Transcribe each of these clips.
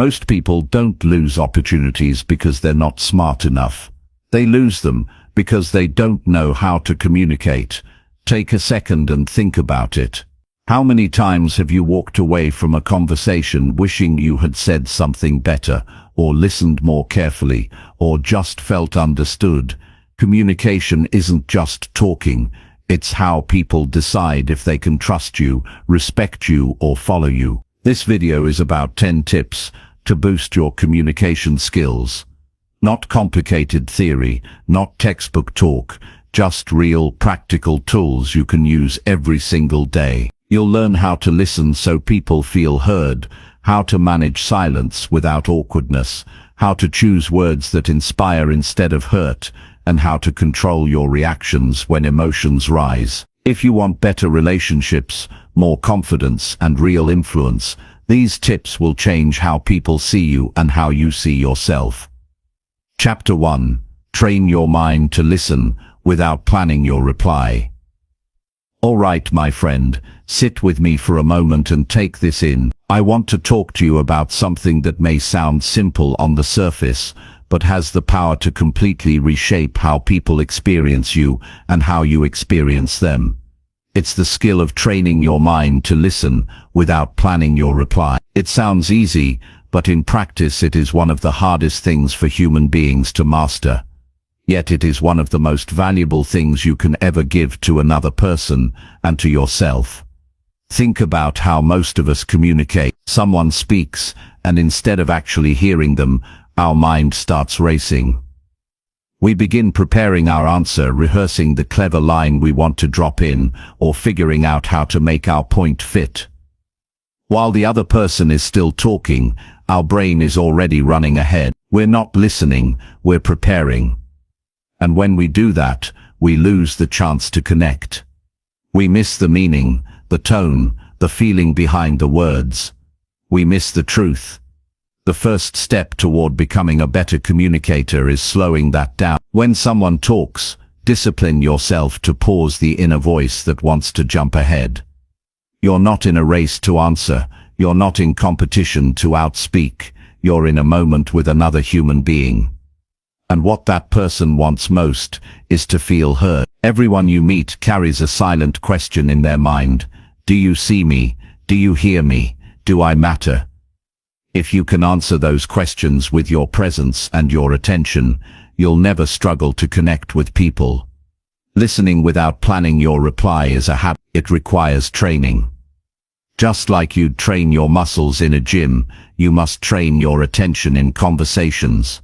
Most people don't lose opportunities because they're not smart enough. They lose them because they don't know how to communicate. Take a second and think about it. How many times have you walked away from a conversation wishing you had said something better, or listened more carefully, or just felt understood? Communication isn't just talking. It's how people decide if they can trust you, respect you, or follow you. This video is about 10 tips to boost your communication skills. Not complicated theory, not textbook talk, just real practical tools you can use every single day. You'll learn how to listen so people feel heard, how to manage silence without awkwardness, how to choose words that inspire instead of hurt, and how to control your reactions when emotions rise. If you want better relationships, more confidence, and real influence, these tips will change how people see you and how you see yourself. Chapter 1. Train your mind to listen without planning your reply. All right, my friend, sit with me for a moment and take this in. I want to talk to you about something that may sound simple on the surface, but has the power to completely reshape how people experience you and how you experience them. It's the skill of training your mind to listen without planning your reply. It sounds easy, but in practice it is one of the hardest things for human beings to master. Yet it is one of the most valuable things you can ever give to another person and to yourself. Think about how most of us communicate. Someone speaks, and instead of actually hearing them, our mind starts racing. We begin preparing our answer, rehearsing the clever line we want to drop in, or figuring out how to make our point fit. While the other person is still talking, our brain is already running ahead. We're not listening, we're preparing. And when we do that, we lose the chance to connect. We miss the meaning, the tone, the feeling behind the words. We miss the truth. The first step toward becoming a better communicator is slowing that down. When someone talks, discipline yourself to pause the inner voice that wants to jump ahead. You're not in a race to answer. You're not in competition to outspeak. You're in a moment with another human being. And what that person wants most is to feel heard. Everyone you meet carries a silent question in their mind. Do you see me? Do you hear me? Do I matter? If you can answer those questions with your presence and your attention, you'll never struggle to connect with people. Listening without planning your reply is a habit. It requires training. Just like you'd train your muscles in a gym, you must train your attention in conversations.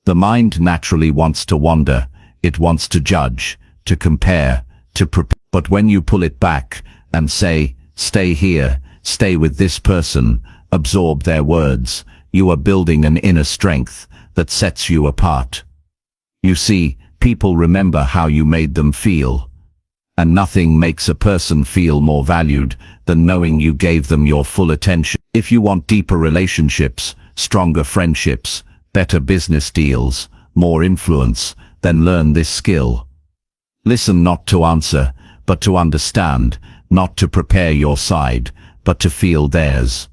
The mind naturally wants to wander. It wants to judge, to compare, to prepare. But when you pull it back and say, stay here, stay with this person, absorb their words, you are building an inner strength that sets you apart. You see, people remember how you made them feel. And nothing makes a person feel more valued than knowing you gave them your full attention. If you want deeper relationships, stronger friendships, better business deals, more influence, then learn this skill. Listen not to answer, but to understand, not to prepare your side, but to feel theirs.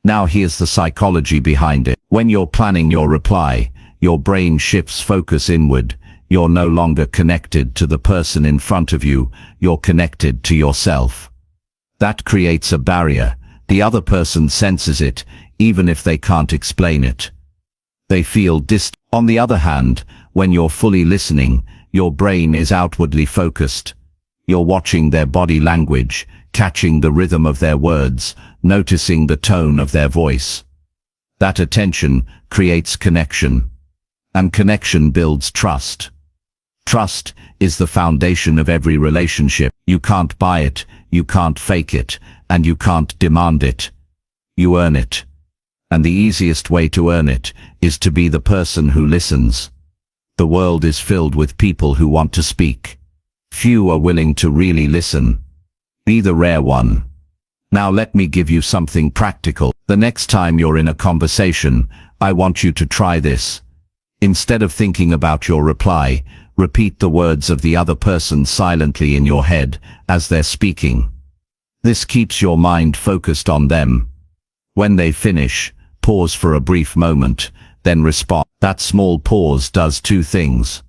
Now here's the psychology behind it. When you're planning your reply, your brain shifts focus inward. You're no longer connected to the person in front of you, you're connected to yourself. That creates a barrier. The other person senses it, even if they can't explain it. They feel distant. On the other hand, when you're fully listening, your brain is outwardly focused. You're watching their body language, catching the rhythm of their words, noticing the tone of their voice. That attention creates connection. And connection builds trust. Trust is the foundation of every relationship. You can't buy it, you can't fake it, and you can't demand it. You earn it. And the easiest way to earn it is to be the person who listens. The world is filled with people who want to speak. Few are willing to really listen. Be the rare one. Now let me give you something practical. The next time you're in a conversation, I want you to try this. Instead of thinking about your reply, repeat the words of the other person silently in your head as they're speaking. This keeps your mind focused on them. When they finish, pause for a brief moment, then respond. That small pause does two things.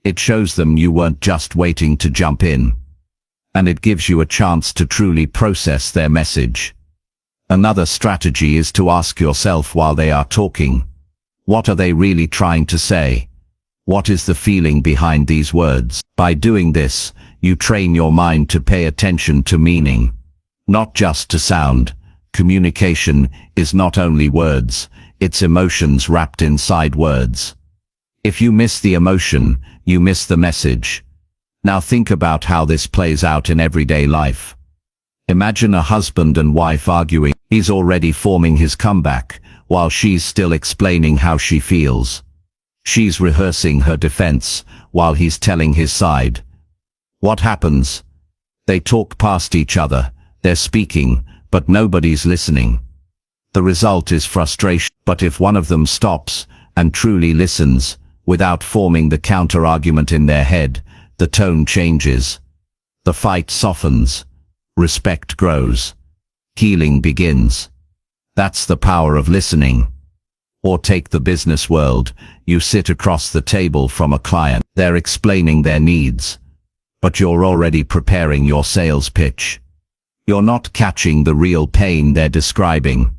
It shows them you weren't just waiting to jump in, and it gives you a chance to truly process their message. Another strategy is to ask yourself while they are talking, what are they really trying to say? What is the feeling behind these words? By doing this, you train your mind to pay attention to meaning, not just to sound. Communication is not only words, it's emotions wrapped inside words. If you miss the emotion, you miss the message. Now think about how this plays out in everyday life. Imagine a husband and wife arguing. He's already forming his comeback, while she's still explaining how she feels. She's rehearsing her defense, while he's telling his side. What happens? They talk past each other, they're speaking, but nobody's listening. The result is frustration. But if one of them stops and truly listens, without forming the counter-argument in their head, the tone changes. The fight softens. Respect grows. Healing begins. That's the power of listening. Or take the business world. You sit across the table from a client. They're explaining their needs, but you're already preparing your sales pitch. You're not catching the real pain they're describing.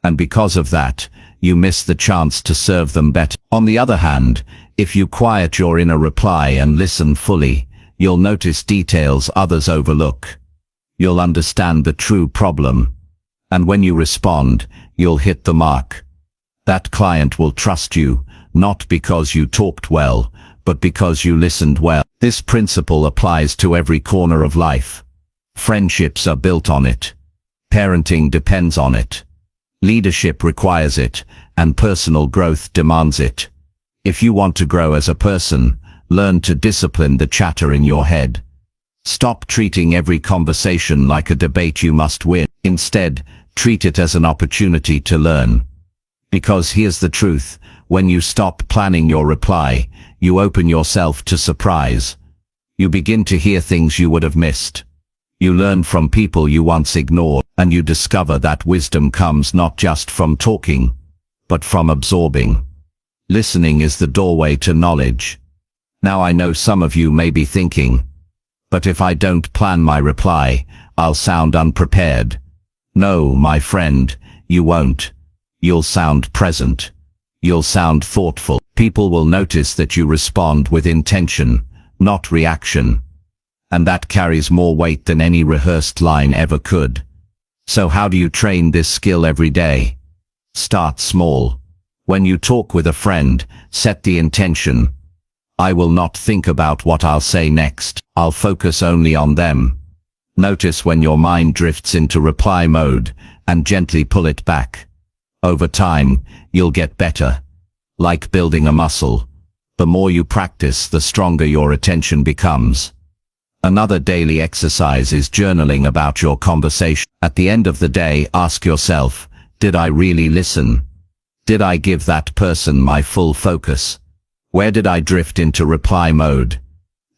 And because of that, you miss the chance to serve them better. On the other hand, if you quiet your inner reply and listen fully, you'll notice details others overlook. You'll understand the true problem. And when you respond, you'll hit the mark. That client will trust you, not because you talked well, but because you listened well. This principle applies to every corner of life. Friendships are built on it. Parenting depends on it. Leadership requires it, and personal growth demands it. If you want to grow as a person, learn to discipline the chatter in your head. Stop treating every conversation like a debate you must win. Instead, treat it as an opportunity to learn. Because here's the truth, when you stop planning your reply, you open yourself to surprise. You begin to hear things you would have missed. You learn from people you once ignored, and you discover that wisdom comes not just from talking, but from absorbing. Listening is the doorway to knowledge. Now I know some of you may be thinking, but if I don't plan my reply, I'll sound unprepared. No, my friend, you won't. You'll sound present. You'll sound thoughtful. People will notice that you respond with intention, not reaction. And that carries more weight than any rehearsed line ever could. So how do you train this skill every day? Start small. When you talk with a friend, set the intention. I will not think about what I'll say next. I'll focus only on them. Notice when your mind drifts into reply mode, and gently pull it back. Over time, you'll get better. Like building a muscle. The more you practice, the stronger your attention becomes. Another daily exercise is journaling about your conversation. At the end of the day, ask yourself, did I really listen? Did I give that person my full focus? Where did I drift into reply mode?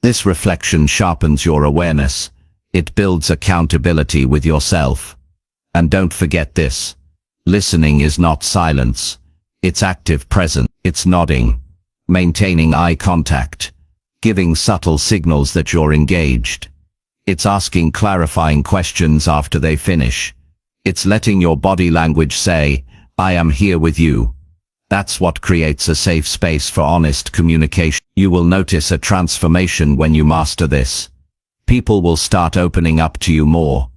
This reflection sharpens your awareness. It builds accountability with yourself. And don't forget this. Listening is not silence. It's active presence. It's nodding, maintaining eye contact, giving subtle signals that you're engaged. It's asking clarifying questions after they finish. It's letting your body language say, I am here with you. That's what creates a safe space for honest communication. You will notice a transformation when you master this. People will start opening up to you more.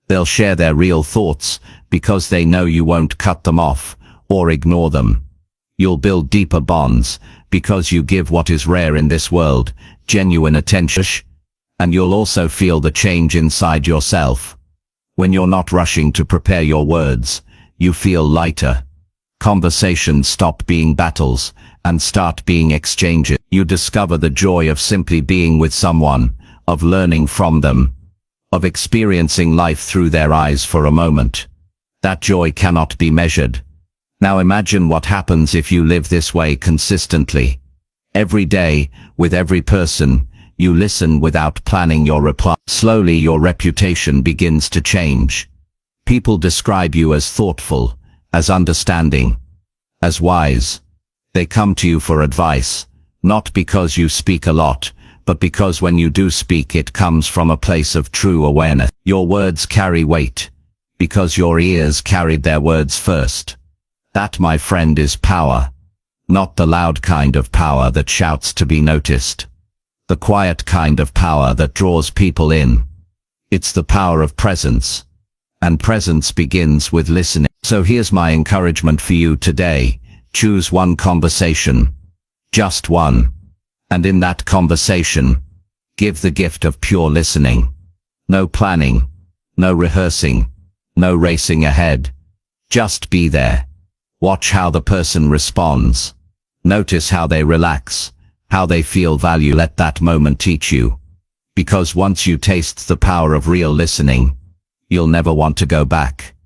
They'll share their real thoughts because they know you won't cut them off or ignore them. You'll build deeper bonds because you give what is rare in this world, genuine attention. And you'll also feel the change inside yourself. When you're not rushing to prepare your words, you feel lighter. Conversations stop being battles and start being exchanges. You discover the joy of simply being with someone, of learning from them, of experiencing life through their eyes for a moment. That joy cannot be measured. Now imagine what happens if you live this way consistently. Every day, with every person, you listen without planning your reply. Slowly your reputation begins to change. People describe you as thoughtful, as understanding, as wise. They come to you for advice, not because you speak a lot, but because when you do speak it comes from a place of true awareness. Your words carry weight, because your ears carried their words first. That, my friend, is power. Not the loud kind of power that shouts to be noticed. The quiet kind of power that draws people in. It's the power of presence. And presence begins with listening. So here's my encouragement for you today. Choose one conversation. Just one. And in that conversation, give the gift of pure listening. No planning, no rehearsing, no racing ahead. Just be there. Watch how the person responds. Notice how they relax, how they feel value. Let that moment teach you. Because once you taste the power of real listening, you'll never want to go back.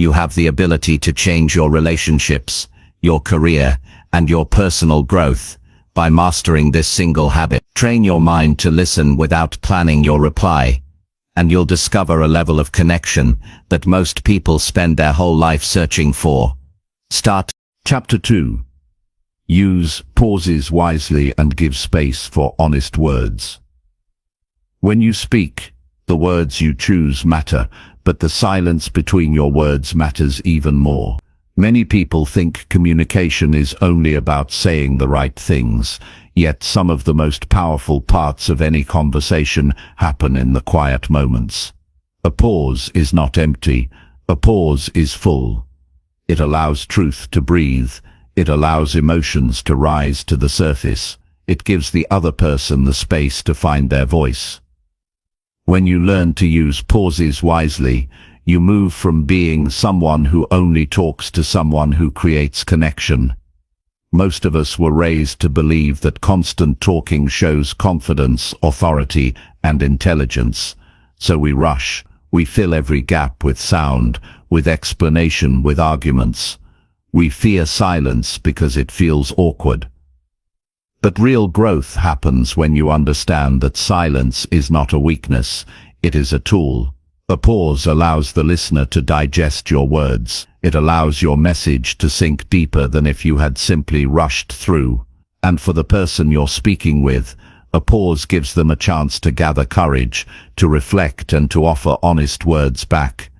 You have the ability to change your relationships, your career, and your personal growth. By mastering this single habit, train your mind to listen without planning your reply, and you'll discover a level of connection that most people spend their whole life searching for. Start. Chapter 2. Use pauses wisely and give space for honest words. When you speak, the words you choose matter, but the silence between your words matters even more. Many people think communication is only about saying the right things, yet some of the most powerful parts of any conversation happen in the quiet moments. A pause is not empty, a pause is full. It allows truth to breathe, it allows emotions to rise to the surface, it gives the other person the space to find their voice. When you learn to use pauses wisely, you move from being someone who only talks to someone who creates connection. Most of us were raised to believe that constant talking shows confidence, authority, and intelligence. So we rush, we fill every gap with sound, with explanation, with arguments. We fear silence because it feels awkward. But real growth happens when you understand that silence is not a weakness, it is a tool. A pause allows the listener to digest your words. It allows your message to sink deeper than if you had simply rushed through. And for the person you're speaking with, a pause gives them a chance to gather courage, to reflect, and to offer honest words back.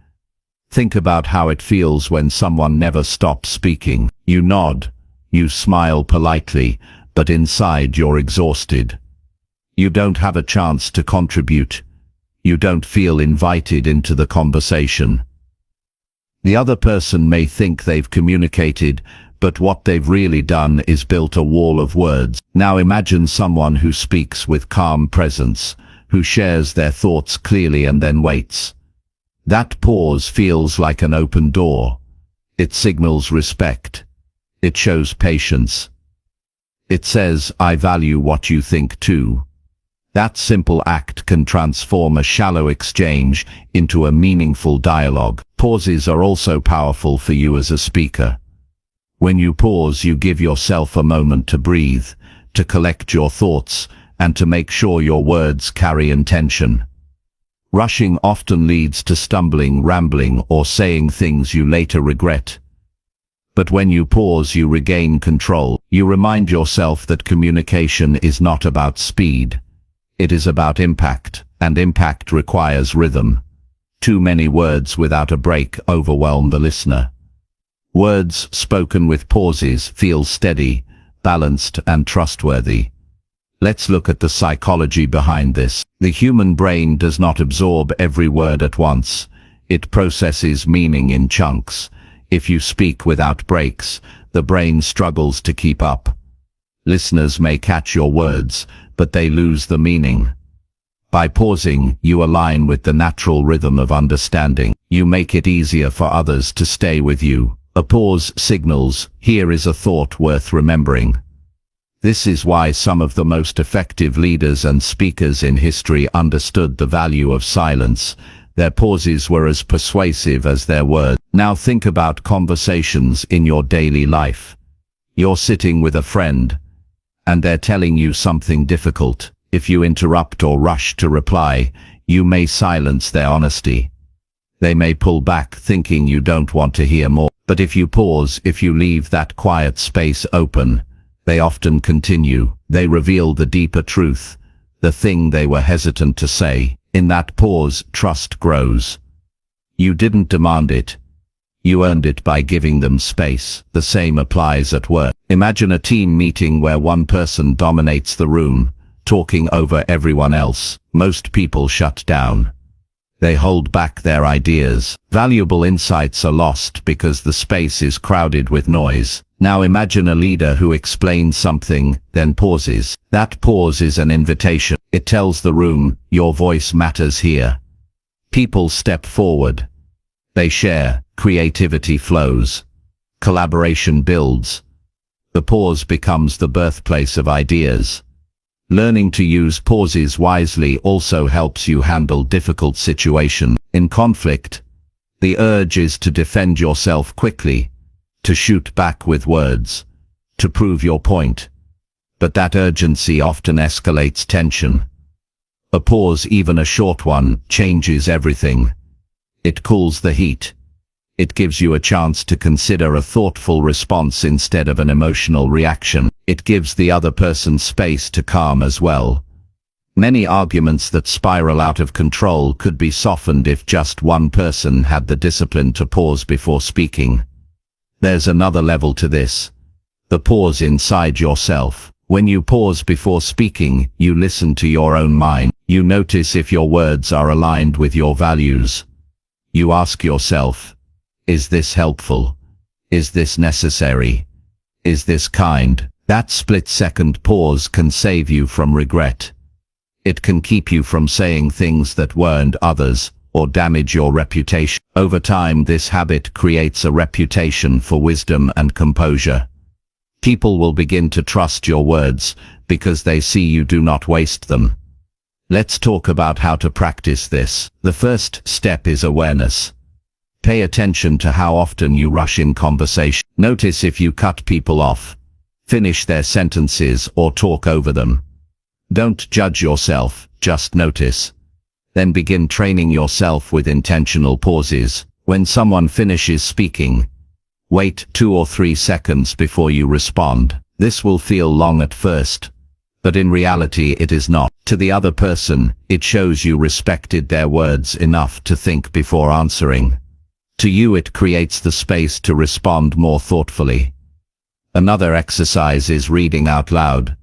Think about how it feels when someone never stops speaking. You nod, you smile politely, but inside you're exhausted. You don't have a chance to contribute. You don't feel invited into the conversation. The other person may think they've communicated, but what they've really done is built a wall of words. Now imagine someone who speaks with calm presence, who shares their thoughts clearly and then waits. That pause feels like an open door. It signals respect. It shows patience. It says, I value what you think too. That simple act can transform a shallow exchange into a meaningful dialogue. Pauses are also powerful for you as a speaker. When you pause, you give yourself a moment to breathe, to collect your thoughts, and to make sure your words carry intention. Rushing often leads to stumbling, rambling, or saying things you later regret. But when you pause, you regain control. You remind yourself that communication is not about speed. It is about impact, and impact requires rhythm. Too many words without a break overwhelm the listener. Words spoken with pauses feel steady, balanced, and trustworthy. Let's look at the psychology behind this. The human brain does not absorb every word at once. It processes meaning in chunks. If you speak without breaks, the brain struggles to keep up. Listeners may catch your words, but they lose the meaning. By pausing, you align with the natural rhythm of understanding. You make it easier for others to stay with you. A pause signals, here is a thought worth remembering. This is why some of the most effective leaders and speakers in history understood the value of silence. Their pauses were as persuasive as their words. Now think about conversations in your daily life. You're sitting with a friend, and they're telling you something difficult. If you interrupt or rush to reply, you may silence their honesty. They may pull back thinking you don't want to hear more. But if you pause, if you leave that quiet space open, they often continue. They reveal the deeper truth, the thing they were hesitant to say. In that pause, trust grows. You didn't demand it. You earned it by giving them space. The same applies at work. Imagine a team meeting where one person dominates the room, talking over everyone else. Most people shut down. They hold back their ideas. Valuable insights are lost because the space is crowded with noise. Now imagine a leader who explains something, then pauses. That pause is an invitation. It tells the room, your voice matters here. People step forward. They share. Creativity flows. Collaboration builds. The pause becomes the birthplace of ideas. Learning to use pauses wisely also helps you handle difficult situations. In conflict, the urge is to defend yourself quickly, to shoot back with words, to prove your point. But that urgency often escalates tension. A pause, even a short one, changes everything. It cools the heat. It gives you a chance to consider a thoughtful response instead of an emotional reaction. It gives the other person space to calm as well. Many arguments that spiral out of control could be softened if just one person had the discipline to pause before speaking. There's another level to this. The pause inside yourself. When you pause before speaking, you listen to your own mind. You notice if your words are aligned with your values. You ask yourself, is this helpful? Is this necessary? Is this kind? That split-second pause can save you from regret. It can keep you from saying things that weren't others, or damage your reputation. Over time, this habit creates a reputation for wisdom and composure. People will begin to trust your words because they see you do not waste them. Let's talk about how to practice this. The first step is awareness. Pay attention to how often you rush in conversation. Notice if you cut people off, finish their sentences, or talk over them. Don't judge yourself, just notice. Then begin training yourself with intentional pauses. When someone finishes speaking, wait 2 or 3 seconds before you respond. This will feel long at first, but in reality it is not. To the other person, it shows you respected their words enough to think before answering. To you, it creates the space to respond more thoughtfully. Another exercise is reading out loud.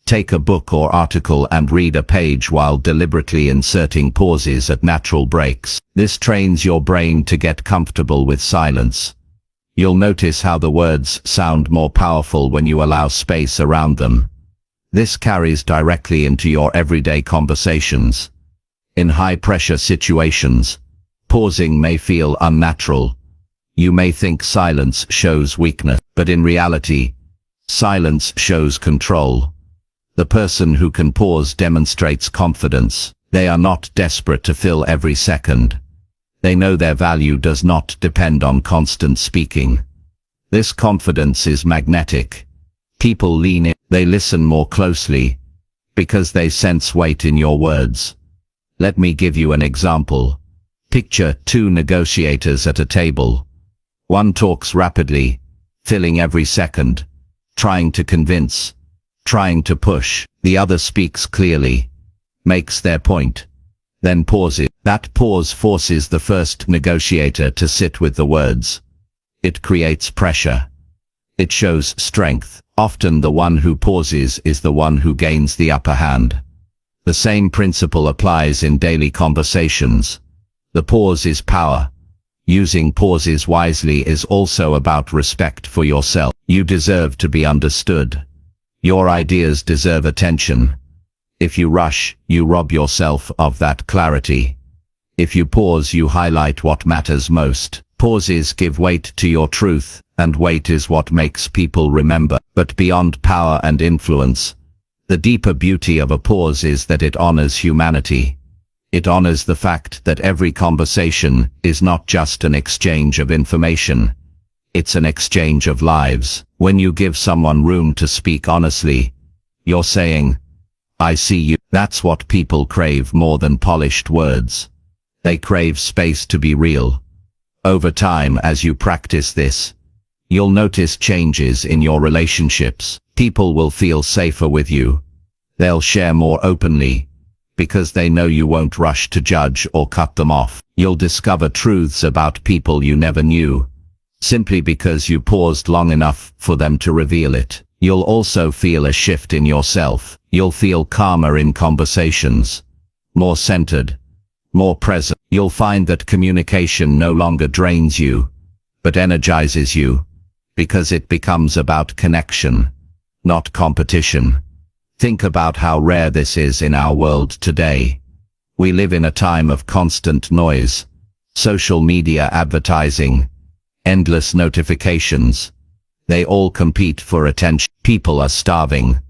Take a book or article and read a page while deliberately inserting pauses at natural breaks. This trains your brain to get comfortable with silence. You'll notice how the words sound more powerful when you allow space around them. This carries directly into your everyday conversations. In high-pressure situations, pausing may feel unnatural. You may think silence shows weakness, but in reality, silence shows control. The person who can pause demonstrates confidence. They are not desperate to fill every second. They know their value does not depend on constant speaking. This confidence is magnetic. People lean in, they listen more closely, because they sense weight in your words. Let me give you an example. Picture 2 negotiators at a table. One talks rapidly, filling every second, trying to convince, trying to push. The other speaks clearly, makes their point, then pauses. That pause forces the first negotiator to sit with the words. It creates pressure. It shows strength. Often the one who pauses is the one who gains the upper hand. The same principle applies in daily conversations. The pause is power. Using pauses wisely is also about respect for yourself. You deserve to be understood. Your ideas deserve attention. If you rush, you rob yourself of that clarity. If you pause, you highlight what matters most. Pauses give weight to your truth, and weight is what makes people remember. But beyond power and influence, the deeper beauty of a pause is that it honors humanity. It honors the fact that every conversation is not just an exchange of information. It's an exchange of lives. When you give someone room to speak honestly, you're saying, I see you. That's what people crave more than polished words. They crave space to be real. Over time, as you practice this, you'll notice changes in your relationships. People will feel safer with you. They'll share more openly, because they know you won't rush to judge or cut them off. You'll discover truths about people you never knew, simply because you paused long enough for them to reveal it. You'll also feel a shift in yourself. You'll feel calmer in conversations, more centered, more present. You'll find that communication no longer drains you, but energizes you, because it becomes about connection, not competition. Think about how rare this is in our world today. We live in a time of constant noise, social media advertising, endless notifications. They all compete for attention. People are starving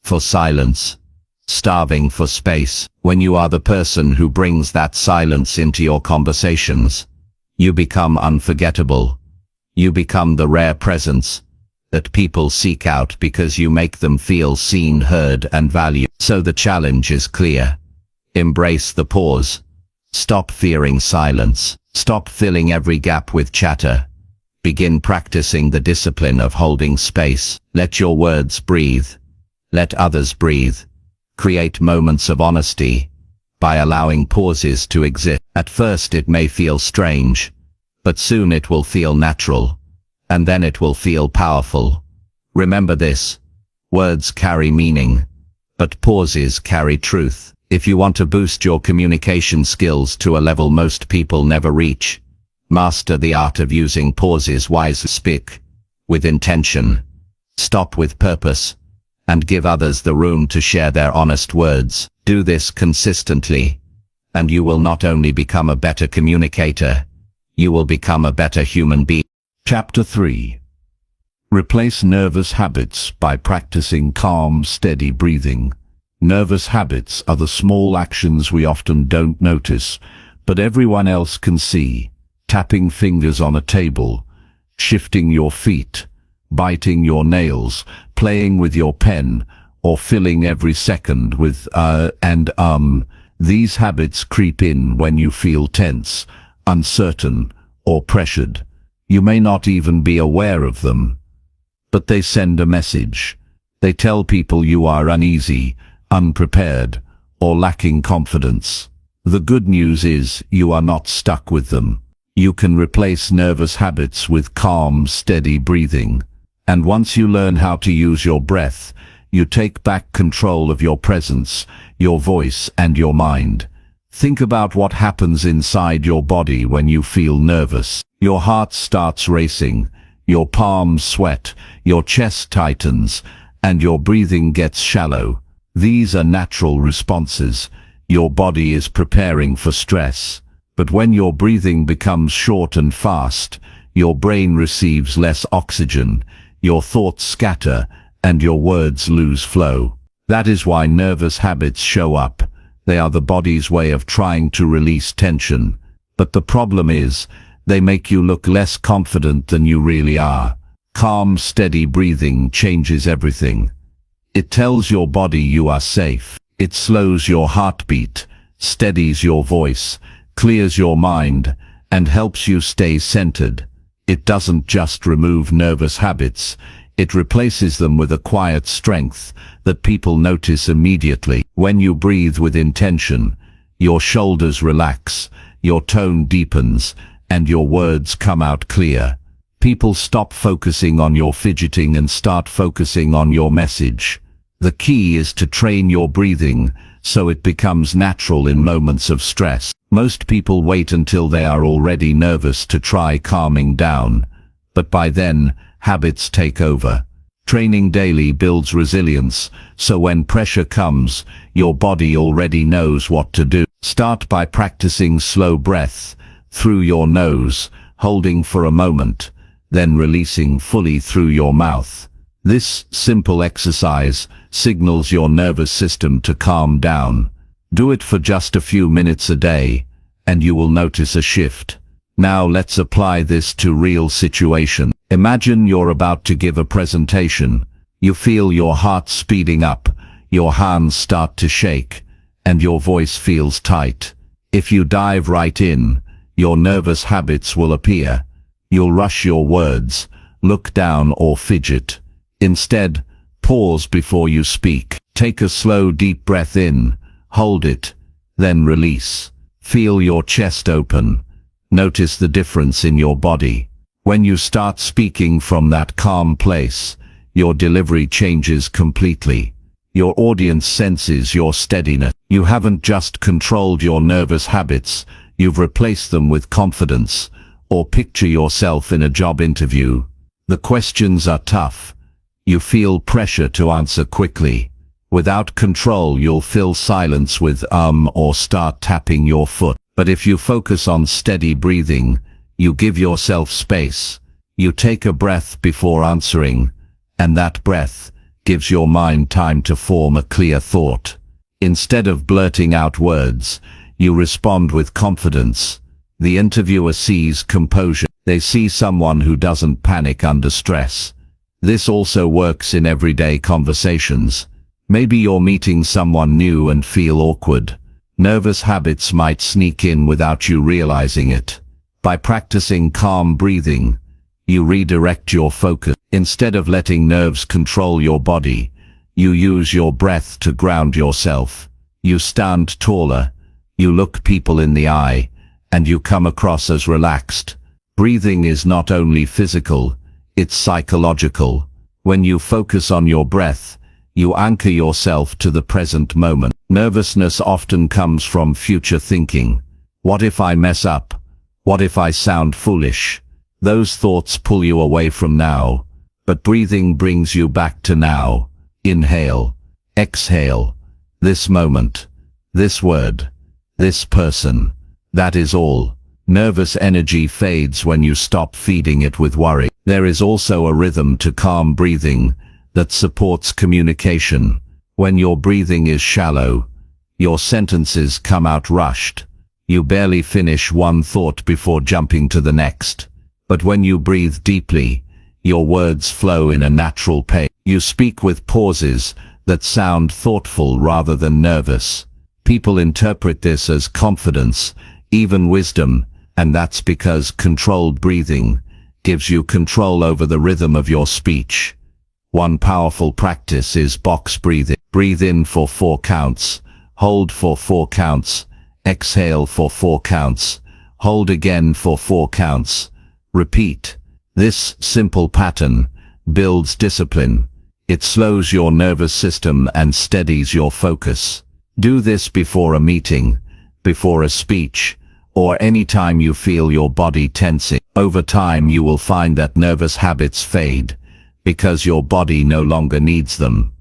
for silence, starving for space. When you are the person who brings that silence into your conversations, you become unforgettable. You become the rare presence that people seek out because you make them feel seen, heard, and valued. So the challenge is clear. Embrace the pause. Stop fearing silence. Stop filling every gap with chatter. Begin practicing the discipline of holding space. Let your words breathe. Let others breathe. Create moments of honesty by allowing pauses to exist. At first it may feel strange, but soon it will feel natural, and then it will feel powerful. Remember this: words carry meaning, but pauses carry truth. If you want to boost your communication skills to a level most people never reach, master the art of using pauses wisely. Speak with intention, stop with purpose, and give others the room to share their honest words. Do this consistently, and you will not only become a better communicator, you will become a better human being. Chapter 3. Replace nervous habits by practicing calm, steady breathing. Nervous habits are the small actions we often don't notice, but everyone else can see. Tapping fingers on a table, shifting your feet, biting your nails, playing with your pen, or filling every second with and. These habits creep in when you feel tense, uncertain, or pressured. You may not even be aware of them, but they send a message. They tell people you are uneasy, unprepared, or lacking confidence. The good news is you are not stuck with them. You can replace nervous habits with calm, steady breathing. And once you learn how to use your breath, you take back control of your presence, your voice, and your mind. Think about what happens inside your body when you feel nervous. Your heart starts racing, your palms sweat, your chest tightens, and your breathing gets shallow. These are natural responses. Your body is preparing for stress. But when your breathing becomes short and fast, your brain receives less oxygen, your thoughts scatter, and your words lose flow. That is why nervous habits show up. They are the body's way of trying to release tension. But the problem is, they make you look less confident than you really are. Calm, steady breathing changes everything. It tells your body you are safe. It slows your heartbeat, steadies your voice, clears your mind, and helps you stay centered. It doesn't just remove nervous habits, it replaces them with a quiet strength that people notice immediately. When you breathe with intention, your shoulders relax, your tone deepens, and your words come out clear. People stop focusing on your fidgeting and start focusing on your message. The key is to train your breathing so it becomes natural in moments of stress. Most people wait until they are already nervous to try calming down, but by then, habits take over. Training daily builds resilience, so when pressure comes, your body already knows what to do. Start by practicing slow breath through your nose, holding for a moment, then releasing fully through your mouth. This simple exercise signals your nervous system to calm down. Do it for just a few minutes a day, and you will notice a shift. Now let's apply this to real situation. Imagine you're about to give a presentation. You feel your heart speeding up, your hands start to shake, and your voice feels tight. If you dive right in, your nervous habits will appear. You'll rush your words, look down or fidget. Instead, pause before you speak. Take a slow deep breath in, hold it, then release. Feel your chest open. Notice the difference in your body. When you start speaking from that calm place, your delivery changes completely. Your audience senses your steadiness. You haven't just controlled your nervous habits, you've replaced them with confidence. Or picture yourself in a job interview. The questions are tough. You feel pressure to answer quickly. Without control, you'll fill silence with or start tapping your foot. But if you focus on steady breathing, you give yourself space. You take a breath before answering, and that breath gives your mind time to form a clear thought. Instead of blurting out words, you respond with confidence. The interviewer sees composure. They see someone who doesn't panic under stress. This also works in everyday conversations. Maybe you're meeting someone new and feel awkward. Nervous habits might sneak in without you realizing it. By practicing calm breathing, you redirect your focus. Instead of letting nerves control your body, you use your breath to ground yourself. You stand taller, you look people in the eye, and you come across as relaxed. Breathing is not only physical, it's psychological. When you focus on your breath, you anchor yourself to the present moment. Nervousness often comes from future thinking. What if I mess up? What if I sound foolish? Those thoughts pull you away from now. But breathing brings you back to now. Inhale, exhale, this moment, this word, this person. That is all. Nervous energy fades when you stop feeding it with worry. There is also a rhythm to calm breathing that supports communication. When your breathing is shallow, your sentences come out rushed. You barely finish one thought before jumping to the next. But when you breathe deeply, your words flow in a natural pace. You speak with pauses that sound thoughtful rather than nervous. People interpret this as confidence, even wisdom, and that's because controlled breathing gives you control over the rhythm of your speech. One powerful practice is box breathing. Breathe in for 4 counts, hold for 4 counts, exhale for 4 counts, hold again for 4 counts. Repeat. This simple pattern builds discipline. It slows your nervous system and steadies your focus. Do this before a meeting, before a speech, or any time you feel your body tensing. Over time you will find that nervous habits fade, because your body no longer needs them.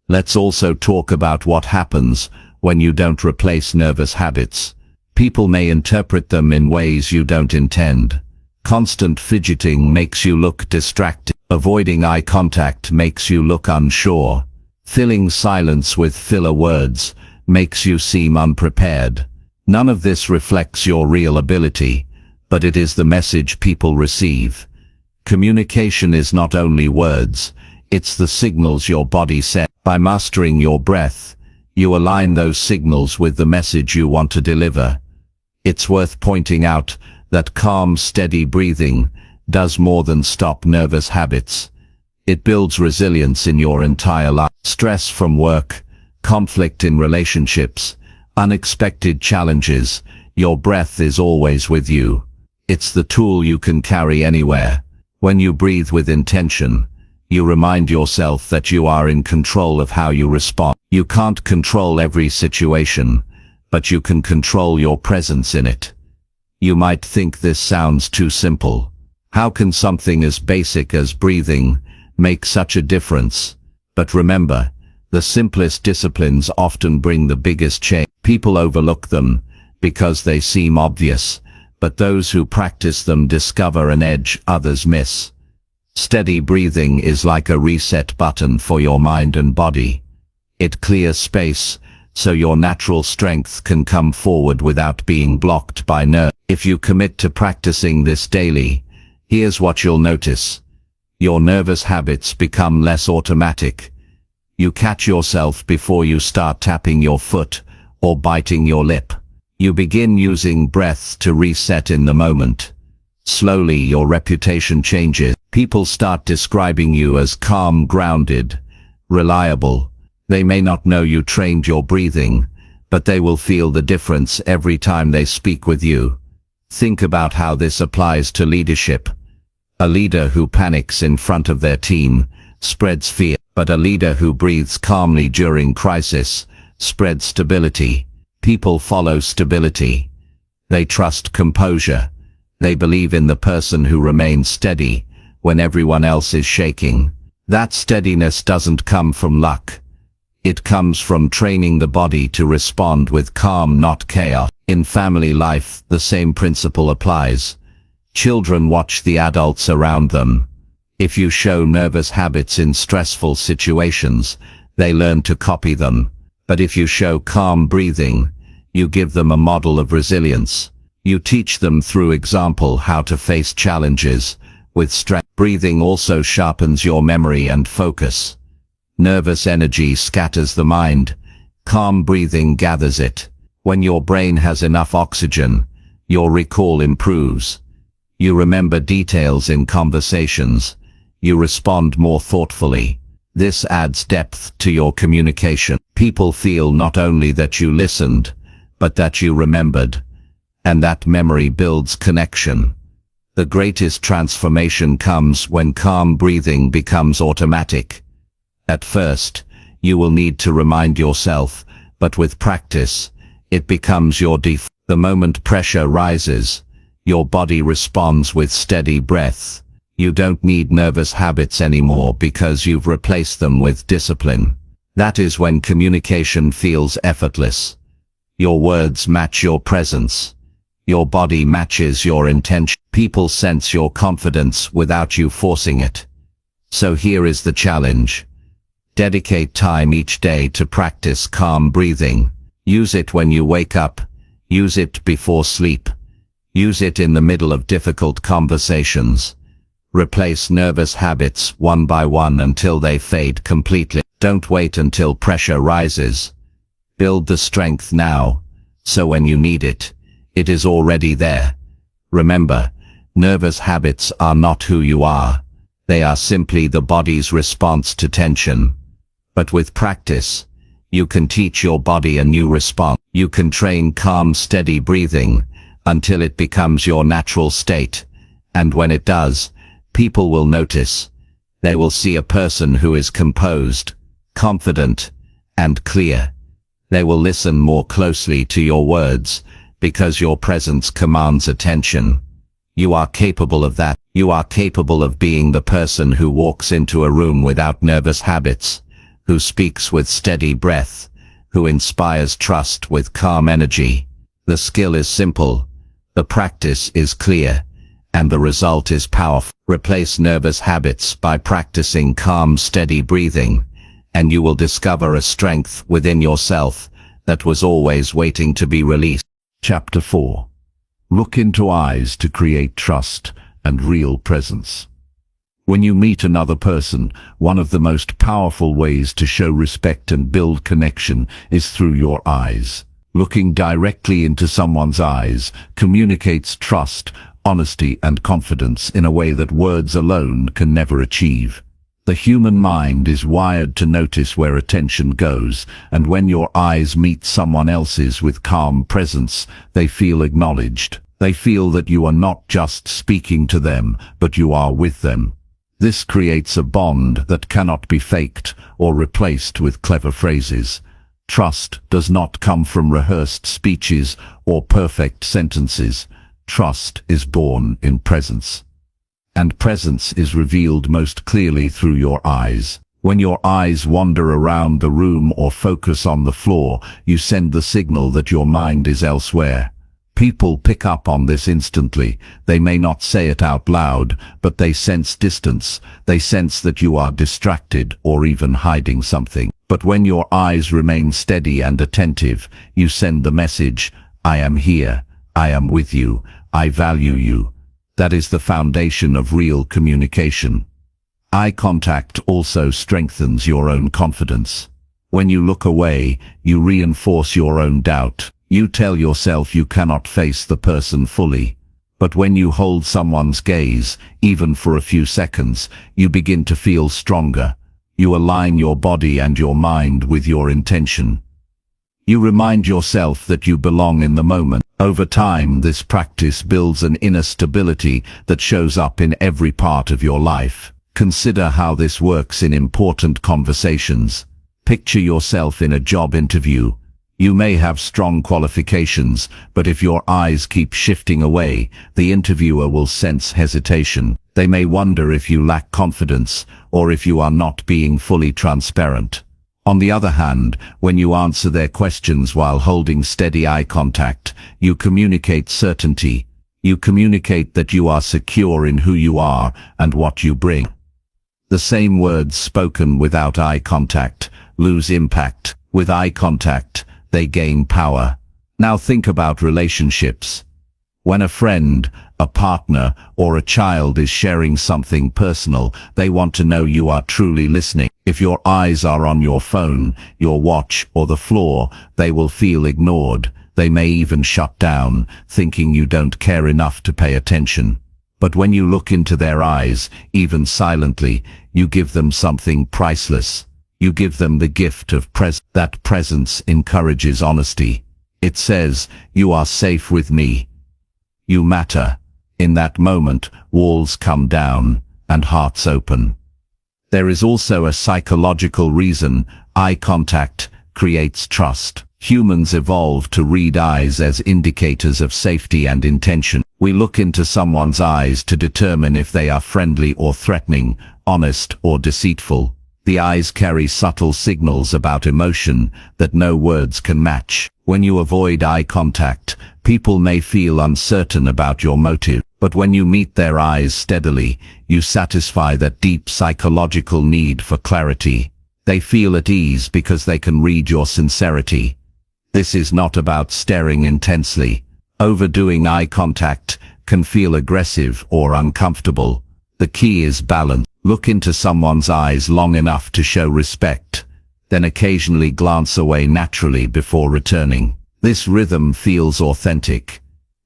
Let's also talk about what happens when you don't replace nervous habits. People may interpret them in ways you don't intend. Constant fidgeting makes you look distracted. Avoiding eye contact makes you look unsure. Filling silence with filler words makes you seem unprepared. None of this reflects your real ability, but it is the message people receive. Communication is not only words, it's the signals your body sends. By mastering your breath, you align those signals with the message you want to deliver. It's worth pointing out that calm, steady breathing does more than stop nervous habits. It builds resilience in your entire life. Stress from work, conflict in relationships, unexpected challenges, your breath is always with you. It's the tool you can carry anywhere. When you breathe with intention, you remind yourself that you are in control of how you respond. You can't control every situation, but you can control your presence in it. You might think this sounds too simple. How can something as basic as breathing make such a difference? But remember, the simplest disciplines often bring the biggest change. People overlook them because they seem obvious, but those who practice them discover an edge others miss. Steady breathing is like a reset button for your mind and body. It clears space so your natural strength can come forward without being blocked by nerves. If you commit to practicing this daily, here's what you'll notice. Your nervous habits become less automatic. You catch yourself before you start tapping your foot or biting your lip. You begin using breath to reset in the moment. Slowly your reputation changes. People start describing you as calm, grounded, reliable. They may not know you trained your breathing, but they will feel the difference every time they speak with you. Think about how this applies to leadership. A leader who panics in front of their team spreads fear, but a leader who breathes calmly during crisis spreads stability. People follow stability. They trust composure. They believe in the person who remains steady when everyone else is shaking. That steadiness doesn't come from luck. It comes from training the body to respond with calm, not chaos. In family life, the same principle applies. Children watch the adults around them. If you show nervous habits in stressful situations, they learn to copy them. But if you show calm breathing, you give them a model of resilience. You teach them through example how to face challenges with strength. Breathing also sharpens your memory and focus. Nervous energy scatters the mind. Calm breathing gathers it. When your brain has enough oxygen, your recall improves. You remember details in conversations. You respond more thoughtfully. This adds depth to your communication. People feel not only that you listened, but that you remembered. And that memory builds connection. The greatest transformation comes when calm breathing becomes automatic. At first, you will need to remind yourself, but with practice, it becomes your default. The moment pressure rises, your body responds with steady breath. You don't need nervous habits anymore because you've replaced them with discipline. That is when communication feels effortless. Your words match your presence. Your body matches your intention. People sense your confidence without you forcing it. So here is the challenge. Dedicate time each day to practice calm breathing. Use it when you wake up. Use it before sleep. Use it in the middle of difficult conversations. Replace nervous habits one by one until they fade completely. Don't wait until pressure rises. Build the strength now, so when you need it, it is already there. Remember, nervous habits are not who you are. They are simply the body's response to tension. But with practice, you can teach your body a new response. You can train calm, steady breathing until it becomes your natural state. And when it does, people will notice. They will see a person who is composed, confident, and clear. They will listen more closely to your words because your presence commands attention. You are capable of that. You are capable of being the person who walks into a room without nervous habits, who speaks with steady breath, who inspires trust with calm energy. The skill is simple, the practice is clear, and the result is powerful. Replace nervous habits by practicing calm, steady breathing, and you will discover a strength within yourself that was always waiting to be released. Chapter 4. Look into eyes to create trust and real presence. When you meet another person, one of the most powerful ways to show respect and build connection is through your eyes. Looking directly into someone's eyes communicates trust, honesty, and confidence in a way that words alone can never achieve. The human mind is wired to notice where attention goes, and when your eyes meet someone else's with calm presence, they feel acknowledged. They feel that you are not just speaking to them, but you are with them. This creates a bond that cannot be faked or replaced with clever phrases. Trust does not come from rehearsed speeches or perfect sentences. Trust is born in presence. And presence is revealed most clearly through your eyes. When your eyes wander around the room or focus on the floor, you send the signal that your mind is elsewhere. People pick up on this instantly. They may not say it out loud, but they sense distance. They sense that you are distracted or even hiding something. But when your eyes remain steady and attentive, you send the message, I am here, I am with you, I value you. That is the foundation of real communication. Eye contact also strengthens your own confidence. When you look away, you reinforce your own doubt. You tell yourself you cannot face the person fully. But when you hold someone's gaze, even for a few seconds, you begin to feel stronger. You align your body and your mind with your intention. You remind yourself that you belong in the moment. Over time, this practice builds an inner stability that shows up in every part of your life. Consider how this works in important conversations. Picture yourself in a job interview. You may have strong qualifications, but if your eyes keep shifting away, the interviewer will sense hesitation. They may wonder if you lack confidence, or if you are not being fully transparent. On the other hand, when you answer their questions while holding steady eye contact, you communicate certainty. You communicate that you are secure in who you are and what you bring. The same words spoken without eye contact lose impact. With eye contact, they gain power. Now think about relationships. When a friend, a partner, or a child is sharing something personal, they want to know you are truly listening. If your eyes are on your phone, your watch, or the floor, they will feel ignored. They may even shut down, thinking you don't care enough to pay attention. But when you look into their eyes, even silently, you give them something priceless. You give them the gift of presence. That presence encourages honesty. It says, "You are safe with me. You matter." In that moment, walls come down and hearts open. There is also a psychological reason. Eye contact creates trust. Humans evolved to read eyes as indicators of safety and intention. We look into someone's eyes to determine if they are friendly or threatening, honest or deceitful. The eyes carry subtle signals about emotion that no words can match. When you avoid eye contact, people may feel uncertain about your motive. But when you meet their eyes steadily, you satisfy that deep psychological need for clarity. They feel at ease because they can read your sincerity. This is not about staring intensely. Overdoing eye contact can feel aggressive or uncomfortable. The key is balance. Look into someone's eyes long enough to show respect, then occasionally glance away naturally before returning. This rhythm feels authentic.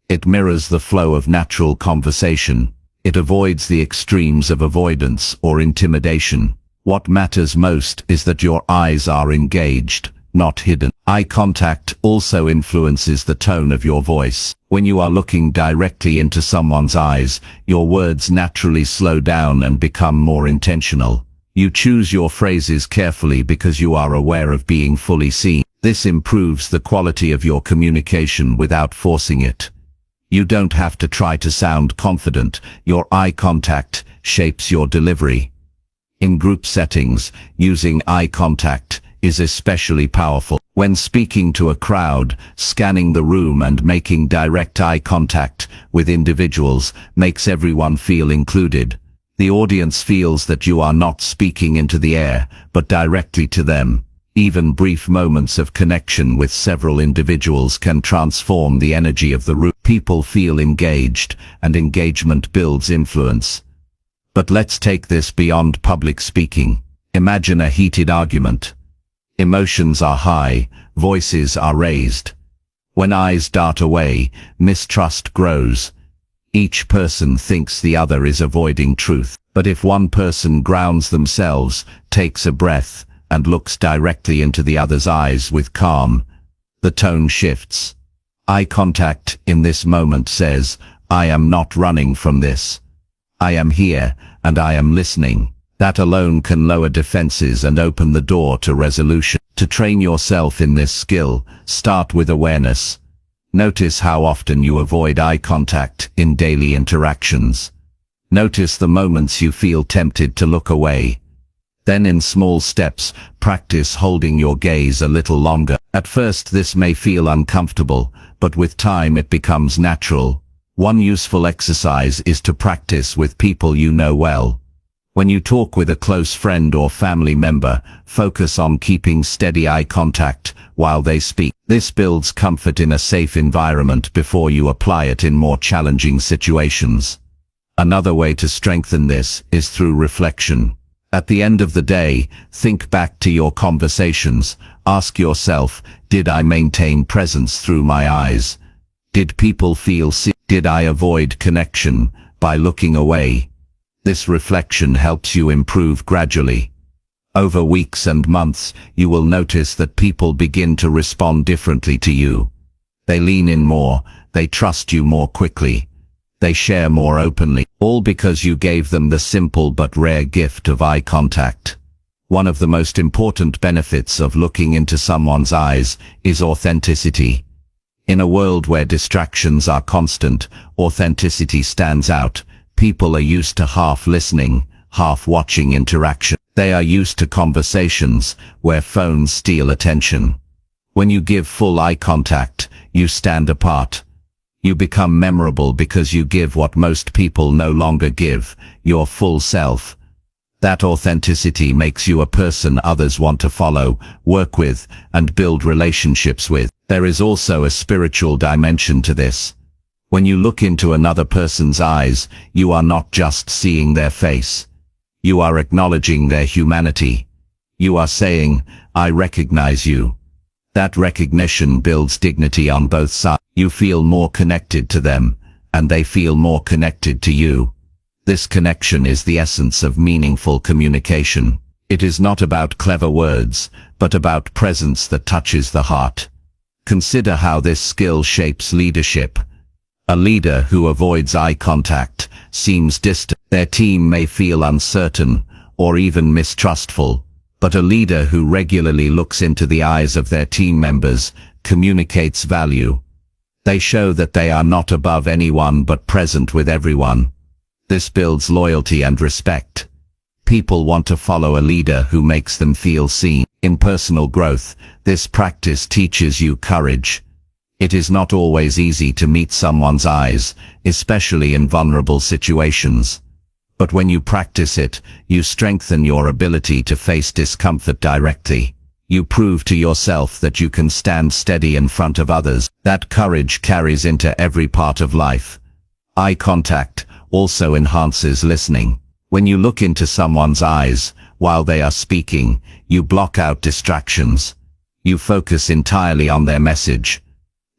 It mirrors the flow of natural conversation. It avoids the extremes of avoidance or intimidation. What matters most is that your eyes are engaged, not hidden. Eye contact also influences the tone of your voice. When you are looking directly into someone's eyes, your words naturally slow down and become more intentional. You choose your phrases carefully because you are aware of being fully seen. This improves the quality of your communication without forcing it. You don't have to try to sound confident. Your eye contact shapes your delivery. In group settings, using eye contact is especially powerful. When speaking to a crowd, scanning the room and making direct eye contact with individuals makes everyone feel included. The audience feels that you are not speaking into the air, but directly to them. Even brief moments of connection with several individuals can transform the energy of the room. People feel engaged, and engagement builds influence. But let's take this beyond public speaking. Imagine a heated argument. Emotions are high, voices are raised. When eyes dart away, mistrust grows. Each person thinks the other is avoiding truth. But if one person grounds themselves, takes a breath, and looks directly into the other's eyes with calm, the tone shifts. Eye contact in this moment says, "I am not running from this. I am here, and I am listening." That alone can lower defenses and open the door to resolution. To train yourself in this skill, start with awareness. Notice how often you avoid eye contact in daily interactions. Notice the moments you feel tempted to look away. Then in small steps, practice holding your gaze a little longer. At first this may feel uncomfortable, but with time it becomes natural. One useful exercise is to practice with people you know well. When you talk with a close friend or family member, focus on keeping steady eye contact while they speak. This builds comfort in a safe environment before you apply it in more challenging situations. Another way to strengthen this is through reflection. At the end of the day, think back to your conversations. Ask yourself, did I maintain presence through my eyes? Did people feel seen? Did I avoid connection by looking away? This reflection helps you improve gradually. Over weeks and months, you will notice that people begin to respond differently to you. They lean in more, they trust you more quickly. They share more openly, all because you gave them the simple but rare gift of eye contact. One of the most important benefits of looking into someone's eyes is authenticity. In a world where distractions are constant, authenticity stands out. People are used to half listening, half watching interaction. They are used to conversations where phones steal attention. When you give full eye contact, you stand apart. You become memorable because you give what most people no longer give, your full self. That authenticity makes you a person others want to follow, work with, and build relationships with. There is also a spiritual dimension to this. When you look into another person's eyes, you are not just seeing their face. You are acknowledging their humanity. You are saying, I recognize you. That recognition builds dignity on both sides. You feel more connected to them, and they feel more connected to you. This connection is the essence of meaningful communication. It is not about clever words, but about presence that touches the heart. Consider how this skill shapes leadership. A leader who avoids eye contact seems distant. Their team may feel uncertain or even mistrustful, but a leader who regularly looks into the eyes of their team members communicates value. They show that they are not above anyone but present with everyone. This builds loyalty and respect. People want to follow a leader who makes them feel seen. In personal growth, this practice teaches you courage. It is not always easy to meet someone's eyes, especially in vulnerable situations. But when you practice it, you strengthen your ability to face discomfort directly. You prove to yourself that you can stand steady in front of others. That courage carries into every part of life. Eye contact also enhances listening. When you look into someone's eyes while they are speaking, you block out distractions. You focus entirely on their message.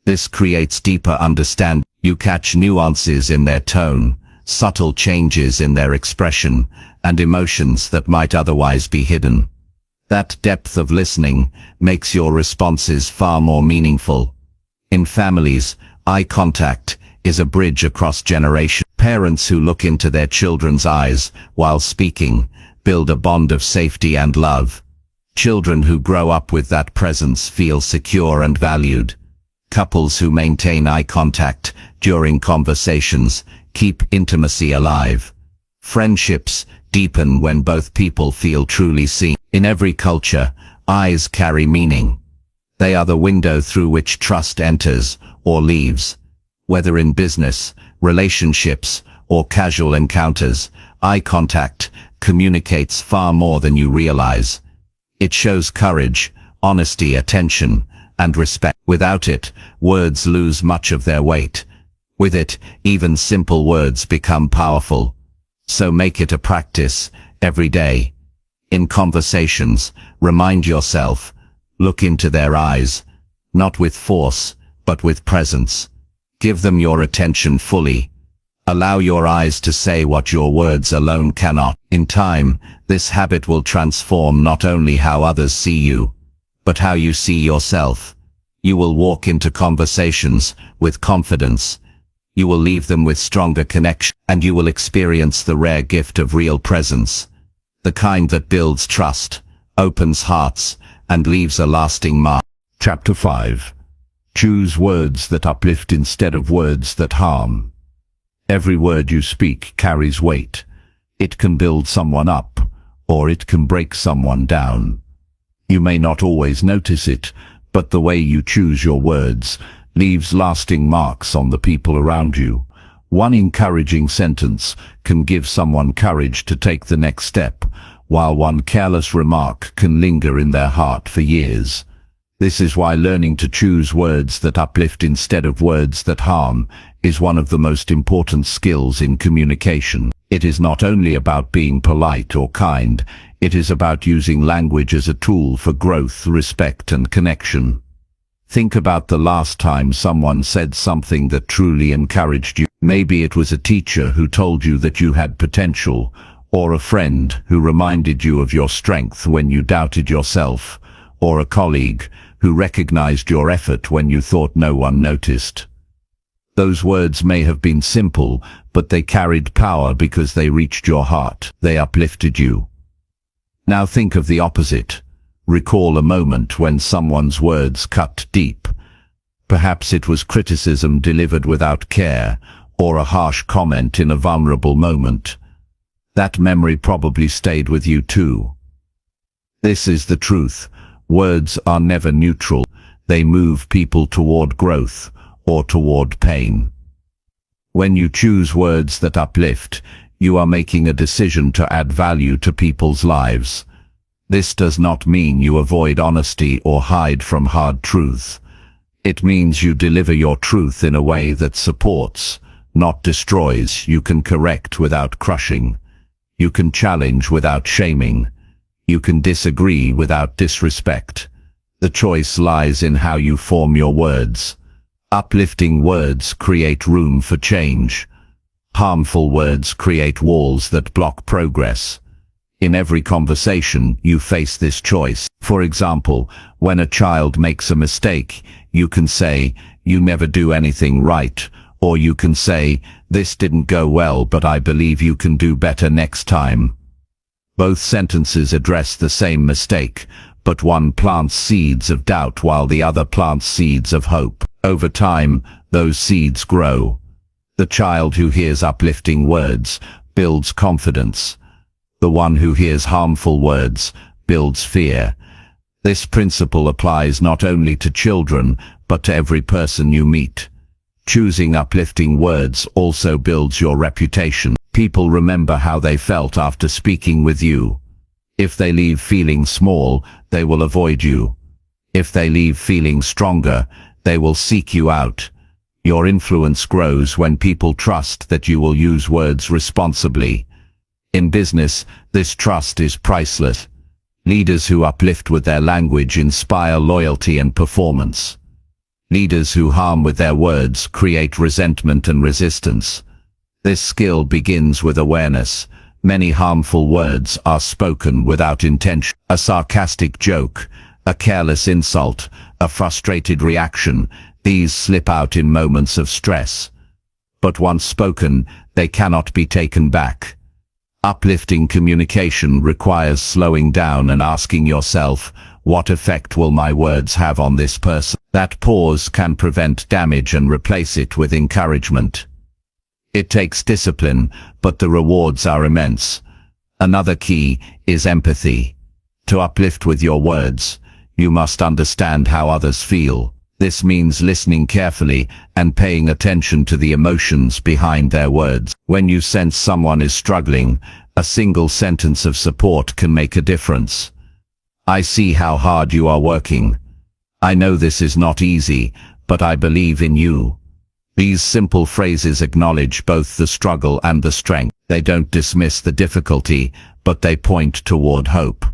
This creates deeper understanding. You catch nuances in their tone, subtle changes in their expression, and emotions that might otherwise be hidden. That depth of listening makes your responses far more meaningful. In families, eye contact is a bridge across generations. Parents who look into their children's eyes while speaking build a bond of safety and love. Children who grow up with that presence feel secure and valued. Couples who maintain eye contact during conversations keep intimacy alive. Friendships deepen when both people feel truly seen. In every culture, eyes carry meaning. They are the window through which trust enters or leaves. Whether in business, relationships, or casual encounters, eye contact communicates far more than you realize. It shows courage, honesty, attention, and respect. Without it, words lose much of their weight. With it, even simple words become powerful. So make it a practice, every day. In conversations, remind yourself, look into their eyes, not with force, but with presence. Give them your attention fully. Allow your eyes to say what your words alone cannot. In time, this habit will transform not only how others see you, but how you see yourself. You will walk into conversations with confidence. You will leave them with stronger connection, and you will experience the rare gift of real presence. The kind that builds trust, opens hearts, and leaves a lasting mark. Chapter 5. Choose words that uplift instead of words that harm. Every word you speak carries weight. It can build someone up, or it can break someone down. You may not always notice it, but the way you choose your words leaves lasting marks on the people around you. One encouraging sentence can give someone courage to take the next step, while one careless remark can linger in their heart for years. This is why learning to choose words that uplift instead of words that harm is one of the most important skills in communication. It is not only about being polite or kind, it is about using language as a tool for growth, respect, and connection. Think about the last time someone said something that truly encouraged you. Maybe it was a teacher who told you that you had potential, or a friend who reminded you of your strength when you doubted yourself, or a colleague who recognized your effort when you thought no one noticed. Those words may have been simple, but they carried power because they reached your heart. They uplifted you. Now think of the opposite. Recall a moment when someone's words cut deep. Perhaps it was criticism delivered without care, or a harsh comment in a vulnerable moment. That memory probably stayed with you too. This is the truth. Words are never neutral. They move people toward growth or toward pain. When you choose words that uplift, you are making a decision to add value to people's lives. This does not mean you avoid honesty or hide from hard truths. It means you deliver your truth in a way that supports, not destroys. You can correct without crushing. You can challenge without shaming. You can disagree without disrespect. The choice lies in how you form your words. Uplifting words create room for change. Harmful words create walls that block progress. In every conversation, you face this choice. For example, when a child makes a mistake, you can say, "You never do anything right," or you can say, "This didn't go well, but I believe you can do better next time." Both sentences address the same mistake, but one plants seeds of doubt while the other plants seeds of hope. Over time, those seeds grow. The child who hears uplifting words builds confidence. The one who hears harmful words builds fear. This principle applies not only to children, but to every person you meet. Choosing uplifting words also builds your reputation. People remember how they felt after speaking with you. If they leave feeling small, they will avoid you. If they leave feeling stronger, they will seek you out. Your influence grows when people trust that you will use words responsibly. In business, this trust is priceless. Leaders who uplift with their language inspire loyalty and performance. Leaders who harm with their words create resentment and resistance. This skill begins with awareness. Many harmful words are spoken without intention. A sarcastic joke, a careless insult, a frustrated reaction, these slip out in moments of stress. But once spoken, they cannot be taken back. Uplifting communication requires slowing down and asking yourself, what effect will my words have on this person? That pause can prevent damage and replace it with encouragement. It takes discipline, but the rewards are immense. Another key is empathy. To uplift with your words, you must understand how others feel. This means listening carefully and paying attention to the emotions behind their words. When you sense someone is struggling, a single sentence of support can make a difference. "I see how hard you are working. I know this is not easy, but I believe in you." These simple phrases acknowledge both the struggle and the strength. They don't dismiss the difficulty, but they point toward hope.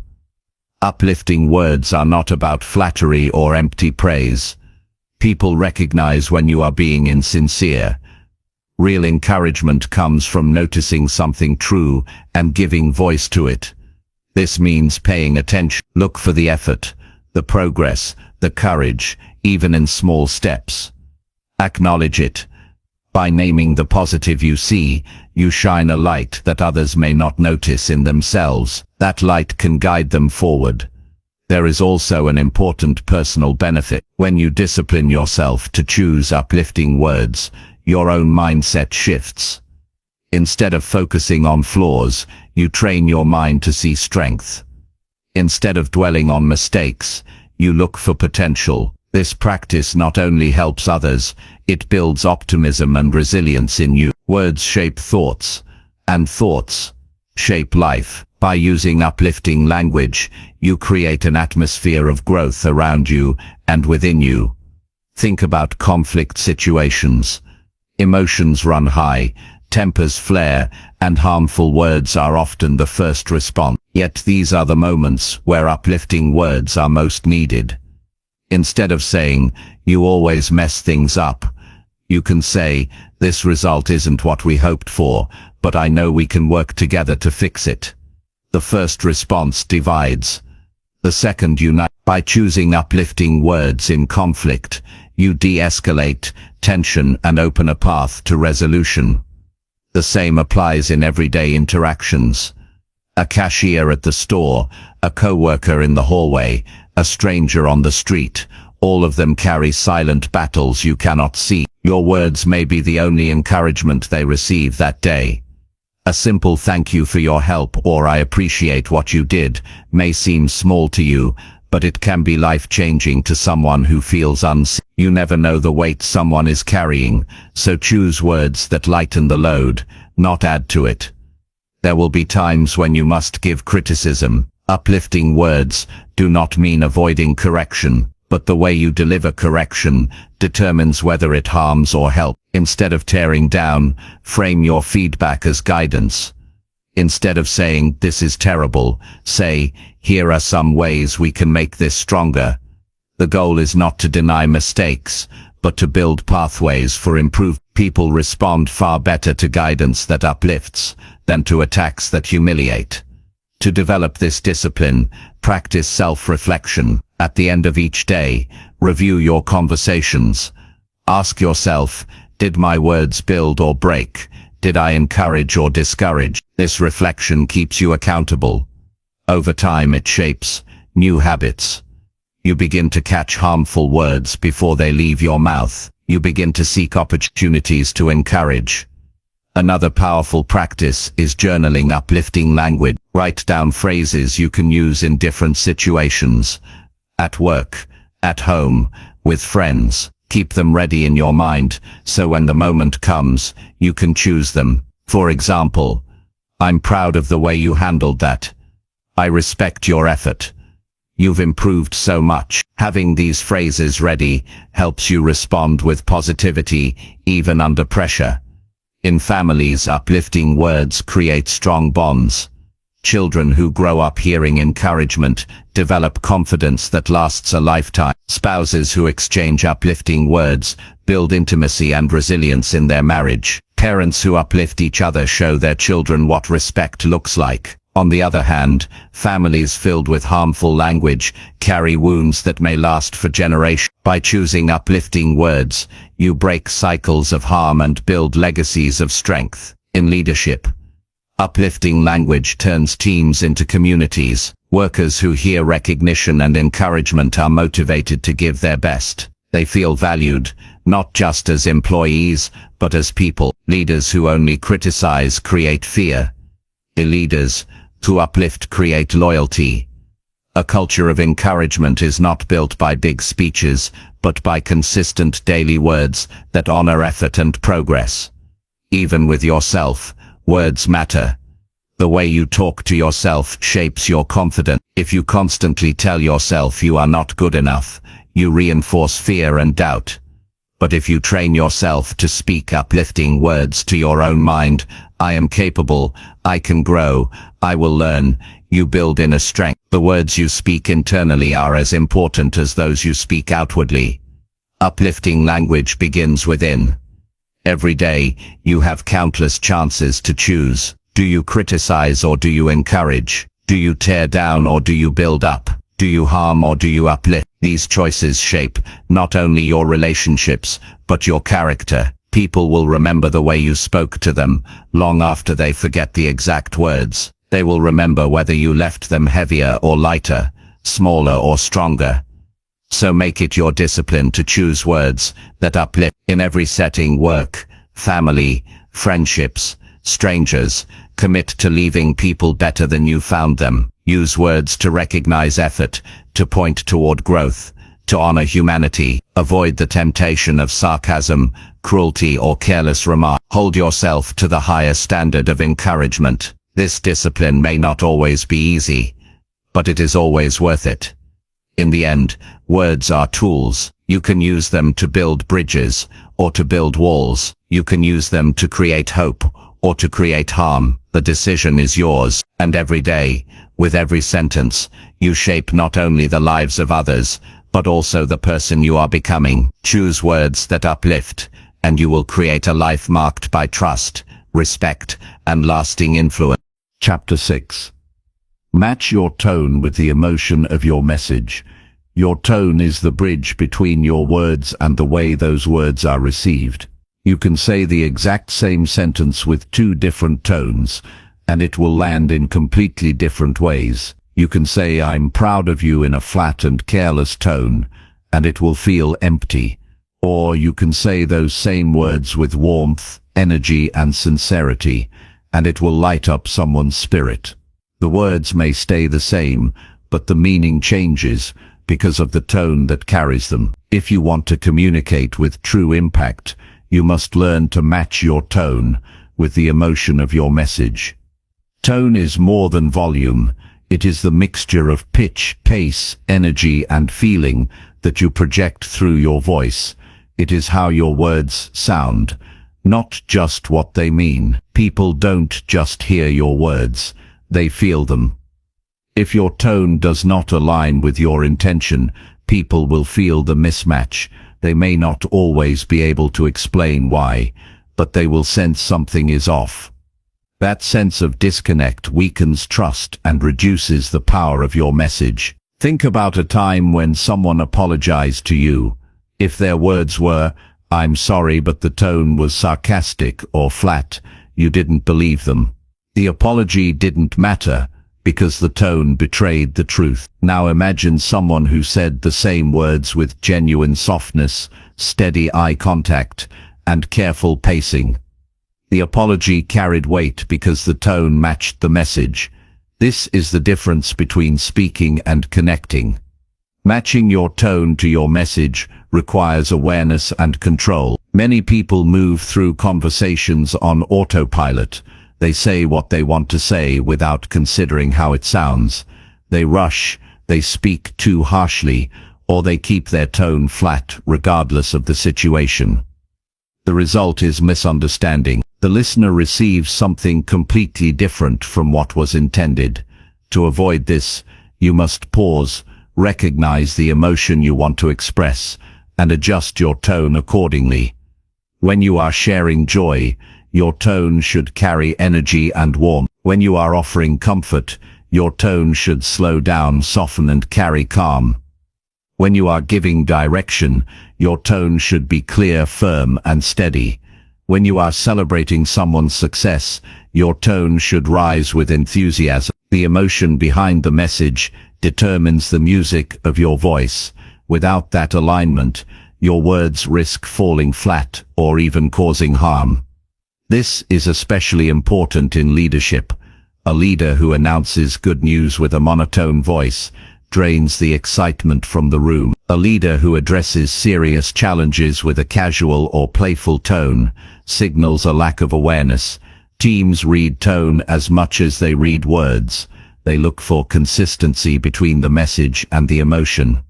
Uplifting words are not about flattery or empty praise. People recognize when you are being insincere. Real encouragement comes from noticing something true and giving voice to it. This means paying attention. Look for the effort, the progress, the courage, even in small steps. Acknowledge it. By naming the positive you see, you shine a light that others may not notice in themselves. That light can guide them forward. There is also an important personal benefit. When you discipline yourself to choose uplifting words, your own mindset shifts. Instead of focusing on flaws, you train your mind to see strength. Instead of dwelling on mistakes, you look for potential. This practice not only helps others, it builds optimism and resilience in you. Words shape thoughts, and thoughts shape life. By using uplifting language, you create an atmosphere of growth around you and within you. Think about conflict situations. Emotions run high, tempers flare, and harmful words are often the first response. Yet these are the moments where uplifting words are most needed. Instead of saying, "You always mess things up," you can say, "This result isn't what we hoped for, but I know we can work together to fix it." The first response divides. The second unites. By choosing uplifting words in conflict, you de-escalate tension and open a path to resolution. The same applies in everyday interactions. A cashier at the store, a co-worker in the hallway, a stranger on the street, all of them carry silent battles you cannot see. Your words may be the only encouragement they receive that day. A simple "thank you for your help" or "I appreciate what you did" may seem small to you, but it can be life-changing to someone who feels unseen. You never know the weight someone is carrying, so choose words that lighten the load, not add to it. There will be times when you must give criticism. Uplifting words do not mean avoiding correction, but the way you deliver correction determines whether it harms or helps. Instead of tearing down, frame your feedback as guidance. Instead of saying, "This is terrible," say, "Here are some ways we can make this stronger." The goal is not to deny mistakes, but to build pathways for improvement. People respond far better to guidance that uplifts than to attacks that humiliate. To develop this discipline, practice self-reflection. At the end of each day, review your conversations. Ask yourself, did my words build or break? Did I encourage or discourage? This reflection keeps you accountable. Over time it shapes new habits. You begin to catch harmful words before they leave your mouth. You begin to seek opportunities to encourage. Another powerful practice is journaling uplifting language. Write down phrases you can use in different situations. At work, at home, with friends. Keep them ready in your mind, so when the moment comes, you can choose them. For example, "I'm proud of the way you handled that. I respect your effort. You've improved so much." Having these phrases ready helps you respond with positivity, even under pressure. In families, uplifting words create strong bonds. Children who grow up hearing encouragement develop confidence that lasts a lifetime. Spouses who exchange uplifting words build intimacy and resilience in their marriage. Parents who uplift each other show their children what respect looks like. On the other hand, families filled with harmful language carry wounds that may last for generations. By choosing uplifting words, you break cycles of harm and build legacies of strength. In leadership, uplifting language turns teams into communities. Workers who hear recognition and encouragement are motivated to give their best. They feel valued, not just as employees, but as people. Leaders who only criticize create fear. Leaders who uplift create loyalty. A culture of encouragement is not built by big speeches, but by consistent daily words that honor effort and progress. Even with yourself, words matter. The way you talk to yourself shapes your confidence. If you constantly tell yourself you are not good enough, you reinforce fear and doubt. But if you train yourself to speak uplifting words to your own mind, "I am capable, I can grow, I will learn," you build inner strength. The words you speak internally are as important as those you speak outwardly. Uplifting language begins within. Every day, you have countless chances to choose. Do you criticize or do you encourage? Do you tear down or do you build up? Do you harm or do you uplift? These choices shape not only your relationships, but your character. People will remember the way you spoke to them, long after they forget the exact words. They will remember whether you left them heavier or lighter, smaller or stronger. So make it your discipline to choose words that uplift. In every setting, work, family, friendships, strangers, commit to leaving people better than you found them. Use words to recognize effort, to point toward growth, to honor humanity. Avoid the temptation of sarcasm, cruelty, or careless remark. Hold yourself to the higher standard of encouragement. This discipline may not always be easy, but it is always worth it. In the end, words are tools. You can use them to build bridges, or to build walls. You can use them to create hope, or to create harm. The decision is yours, and every day, with every sentence, you shape not only the lives of others, but also the person you are becoming. Choose words that uplift, and you will create a life marked by trust, respect, and lasting influence. Chapter 6. Match your tone with the emotion of your message. Your tone is the bridge between your words and the way those words are received. You can say the exact same sentence with two different tones, and it will land in completely different ways. You can say "I'm proud of you" in a flat and careless tone, and it will feel empty. Or you can say those same words with warmth, energy, and sincerity, and it will light up someone's spirit. The words may stay the same, but the meaning changes because of the tone that carries them. If you want to communicate with true impact, you must learn to match your tone with the emotion of your message. Tone is more than volume. It is the mixture of pitch, pace, energy, and feeling that you project through your voice. It is how your words sound, not just what they mean. People don't just hear your words, they feel them. If your tone does not align with your intention, people will feel the mismatch. They may not always be able to explain why, but they will sense something is off. That sense of disconnect weakens trust and reduces the power of your message. Think about a time when someone apologized to you. If their words were, "I'm sorry," but the tone was sarcastic or flat, you didn't believe them. The apology didn't matter because the tone betrayed the truth. Now imagine someone who said the same words with genuine softness, steady eye contact, and careful pacing. The apology carried weight because the tone matched the message. This is the difference between speaking and connecting. Matching your tone to your message requires awareness and control. Many people move through conversations on autopilot. They say what they want to say without considering how it sounds. They rush, they speak too harshly, or they keep their tone flat regardless of the situation. The result is misunderstanding. The listener receives something completely different from what was intended. To avoid this, you must pause, recognize the emotion you want to express, and adjust your tone accordingly. When you are sharing joy, your tone should carry energy and warmth. When you are offering comfort, your tone should slow down, soften, and carry calm. When you are giving direction, your tone should be clear, firm, and steady. When you are celebrating someone's success, your tone should rise with enthusiasm. The emotion behind the message determines the music of your voice. Without that alignment, your words risk falling flat or even causing harm. This is especially important in leadership. A leader who announces good news with a monotone voice drains the excitement from the room. A leader who addresses serious challenges with a casual or playful tone signals a lack of awareness. Teams read tone as much as they read words. They look for consistency between the message and the emotion.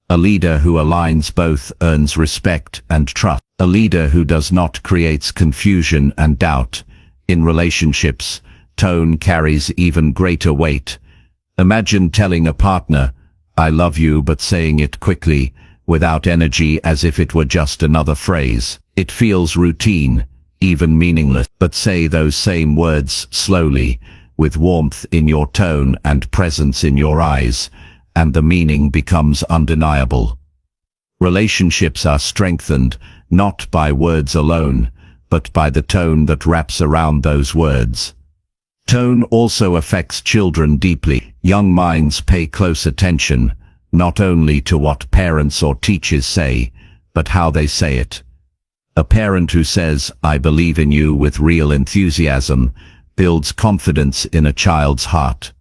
A leader who aligns both earns respect and trust. A leader who does not creates confusion and doubt. In relationships, tone carries even greater weight. Imagine telling a partner, "I love you," but saying it quickly, without energy, as if it were just another phrase. It feels routine, even meaningless. But say those same words slowly, with warmth in your tone and presence in your eyes, and the meaning becomes undeniable. Relationships are strengthened not by words alone, but by the tone that wraps around those words. Tone also affects children deeply. Young minds pay close attention, not only to what parents or teachers say, but how they say it. A parent who says, "I believe in you," with real enthusiasm, builds confidence in a child's heart.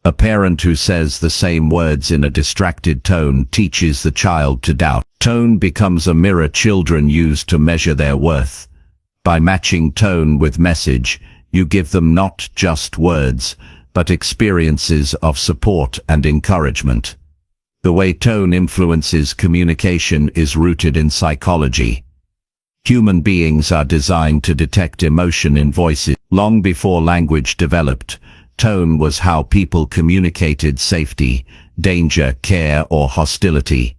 A parent who says the same words in a distracted tone teaches the child to doubt. Tone becomes a mirror children use to measure their worth. By matching tone with message, you give them not just words, but experiences of support and encouragement. The way tone influences communication is rooted in psychology. Human beings are designed to detect emotion in voices. Long before language developed, tone was how people communicated safety, danger, care, or hostility.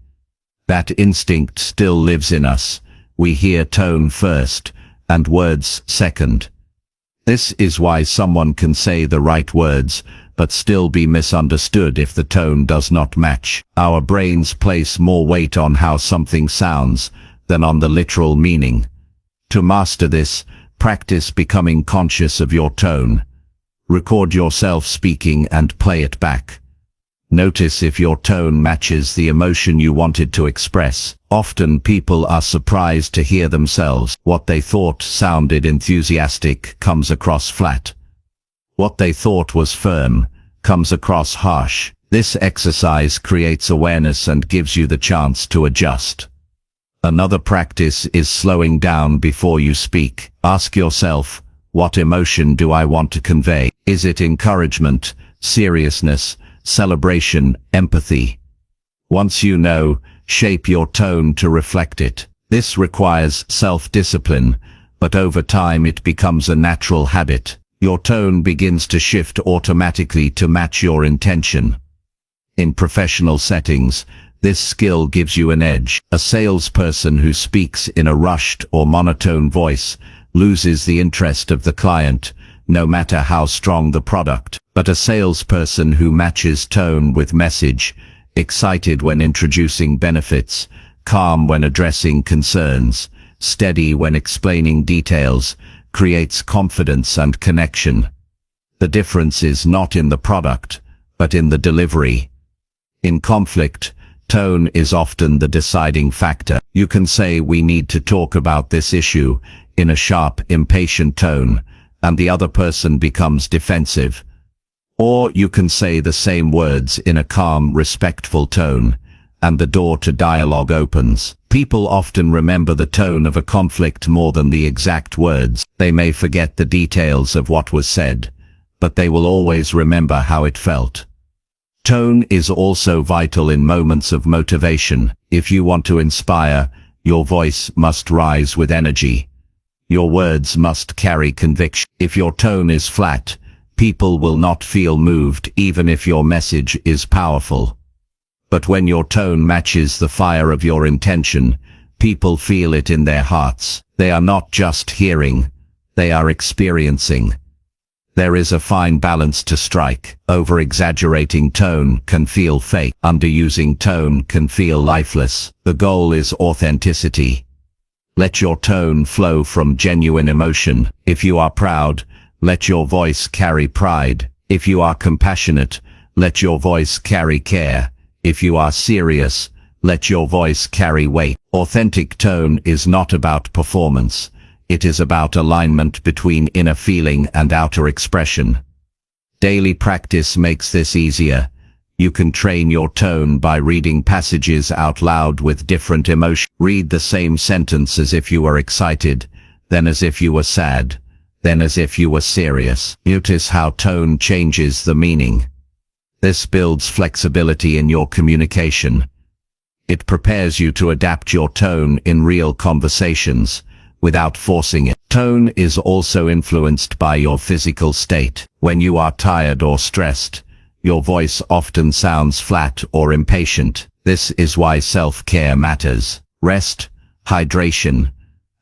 That instinct still lives in us. We hear tone first, and words second. This is why someone can say the right words, but still be misunderstood if the tone does not match. Our brains place more weight on how something sounds than on the literal meaning. To master this, practice becoming conscious of your tone. Record yourself speaking and play it back. Notice if your tone matches the emotion you wanted to express. Often people are surprised to hear themselves. What they thought sounded enthusiastic comes across flat. What they thought was firm comes across harsh. This exercise creates awareness and gives you the chance to adjust. Another practice is slowing down before you speak. Ask yourself, what emotion do I want to convey? Is it encouragement, seriousness, celebration, empathy? Once you know, shape your tone to reflect it. This requires self-discipline, but over time it becomes a natural habit. Your tone begins to shift automatically to match your intention. In professional settings, this skill gives you an edge. A salesperson who speaks in a rushed or monotone voice loses the interest of the client, no matter how strong the product. But a salesperson who matches tone with message, excited when introducing benefits, calm when addressing concerns, steady when explaining details, creates confidence and connection. The difference is not in the product, but in the delivery. In conflict, tone is often the deciding factor. You can say, "We need to talk about this issue," in a sharp, impatient tone, and the other person becomes defensive. Or you can say the same words in a calm, respectful tone, and the door to dialogue opens. People often remember the tone of a conflict more than the exact words. They may forget the details of what was said, but they will always remember how it felt. Tone is also vital in moments of motivation. If you want to inspire, your voice must rise with energy. Your words must carry conviction. If your tone is flat, people will not feel moved even if your message is powerful. But when your tone matches the fire of your intention, people feel it in their hearts. They are not just hearing, they are experiencing. There is a fine balance to strike. Over-exaggerating tone can feel fake. Underusing tone can feel lifeless. The goal is authenticity. Let your tone flow from genuine emotion. If you are proud, let your voice carry pride. If you are compassionate, let your voice carry care. If you are serious, let your voice carry weight. Authentic tone is not about performance. It is about alignment between inner feeling and outer expression. Daily practice makes this easier. You can train your tone by reading passages out loud with different emotion. Read the same sentence as if you were excited, then as if you were sad, then as if you were serious. Notice how tone changes the meaning. This builds flexibility in your communication. It prepares you to adapt your tone in real conversations, without forcing it. Tone is also influenced by your physical state. When you are tired or stressed, your voice often sounds flat or impatient. This is why self-care matters. Rest, hydration,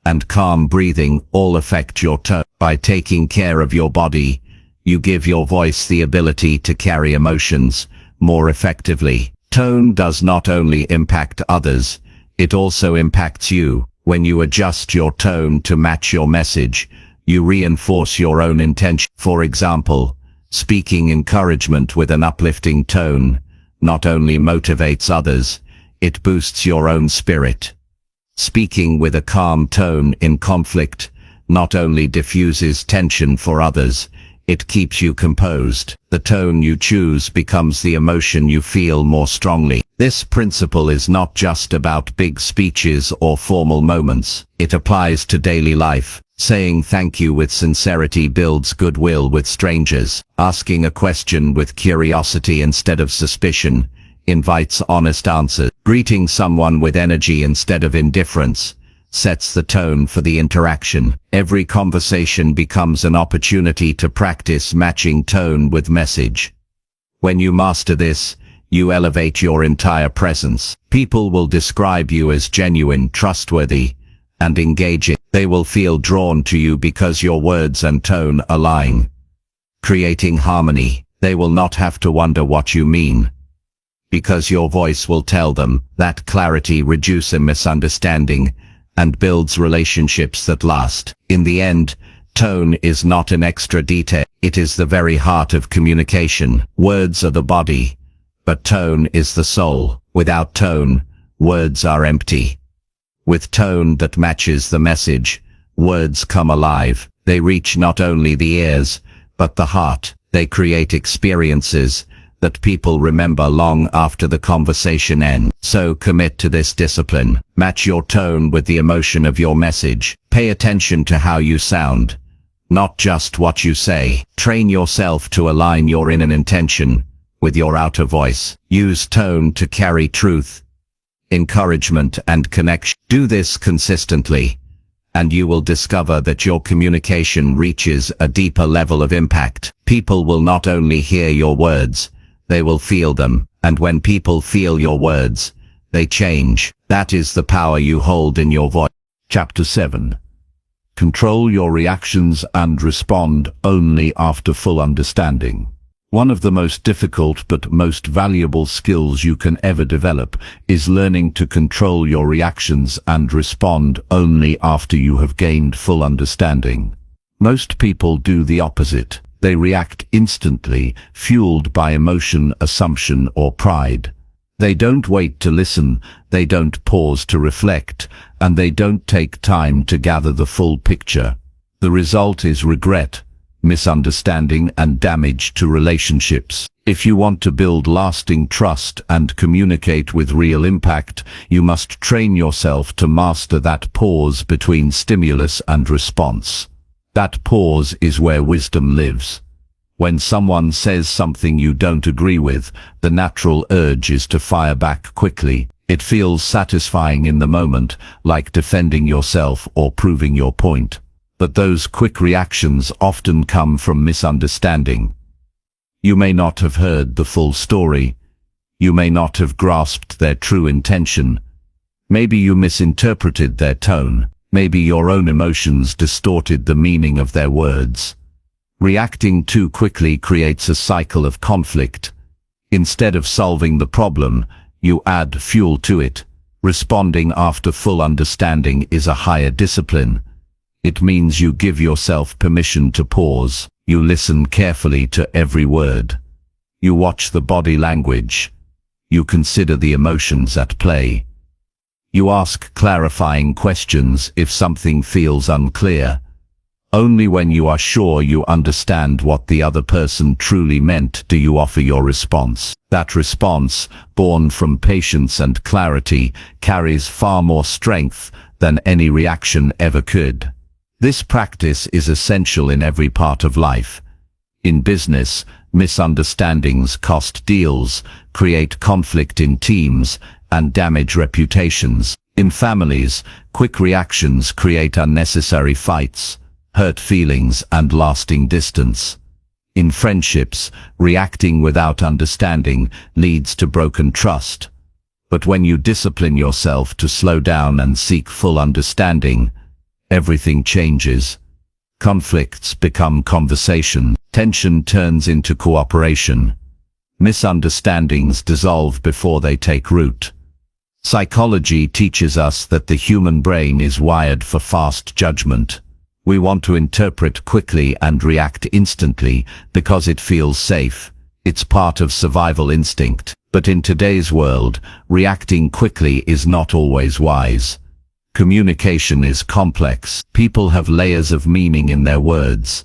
and calm breathing all affect your tone. By taking care of your body, you give your voice the ability to carry emotions more effectively. Tone does not only impact others, it also impacts you. When you adjust your tone to match your message, you reinforce your own intention. For example, speaking encouragement with an uplifting tone not only motivates others, it boosts your own spirit. Speaking with a calm tone in conflict not only diffuses tension for others, it keeps you composed. The tone you choose becomes the emotion you feel more strongly. This principle is not just about big speeches or formal moments. It applies to daily life. Saying thank you with sincerity builds goodwill with strangers. Asking a question with curiosity instead of suspicion invites honest answers. Greeting someone with energy instead of indifference sets the tone for the interaction. Every conversation becomes an opportunity to practice matching tone with message. When you master this, you elevate your entire presence. People will describe you as genuine, trustworthy, and engaging. They will feel drawn to you because your words and tone align, creating harmony. They will not have to wonder what you mean, because your voice will tell them. That clarity reduces misunderstanding and builds relationships that last. In the end, tone is not an extra detail. It is the very heart of communication. Words are the body, but tone is the soul. Without tone, words are empty. With tone that matches the message, words come alive. They reach not only the ears, but the heart. They create experiences that people remember long after the conversation ends. So commit to this discipline. Match your tone with the emotion of your message. Pay attention to how you sound, not just what you say. Train yourself to align your inner intention with your outer voice. Use tone to carry truth, encouragement, and connection. Do this consistently, and you will discover that your communication reaches a deeper level of impact. People will not only hear your words, they will feel them. And when people feel your words, they change. That is the power you hold in your voice. Chapter 7. Control your reactions and respond only after full understanding. One of the most difficult but most valuable skills you can ever develop is learning to control your reactions and respond only after you have gained full understanding. Most people do the opposite. They react instantly, fueled by emotion, assumption, or pride. They don't wait to listen, they don't pause to reflect, and they don't take time to gather the full picture. The result is regret, misunderstanding, and damage to relationships. If you want to build lasting trust and communicate with real impact, you must train yourself to master that pause between stimulus and response. That pause is where wisdom lives. When someone says something you don't agree with, the natural urge is to fire back quickly. It feels satisfying in the moment, like defending yourself or proving your point. But those quick reactions often come from misunderstanding. You may not have heard the full story. You may not have grasped their true intention. Maybe you misinterpreted their tone. Maybe your own emotions distorted the meaning of their words. Reacting too quickly creates a cycle of conflict. Instead of solving the problem, you add fuel to it. Responding after full understanding is a higher discipline. It means you give yourself permission to pause. You listen carefully to every word. You watch the body language. You consider the emotions at play. You ask clarifying questions if something feels unclear. Only when you are sure you understand what the other person truly meant do you offer your response. That response, born from patience and clarity, carries far more strength than any reaction ever could. This practice is essential in every part of life. In business, misunderstandings cost deals, create conflict in teams, and damage reputations. In families, quick reactions create unnecessary fights, hurt feelings, and lasting distance. In friendships, reacting without understanding leads to broken trust. But when you discipline yourself to slow down and seek full understanding, everything changes. Conflicts become conversation. Tension turns into cooperation. Misunderstandings dissolve before they take root. Psychology teaches us that the human brain is wired for fast judgment. We want to interpret quickly and react instantly because it feels safe. It's part of survival instinct. But in today's world, reacting quickly is not always wise. Communication is complex. People have layers of meaning in their words.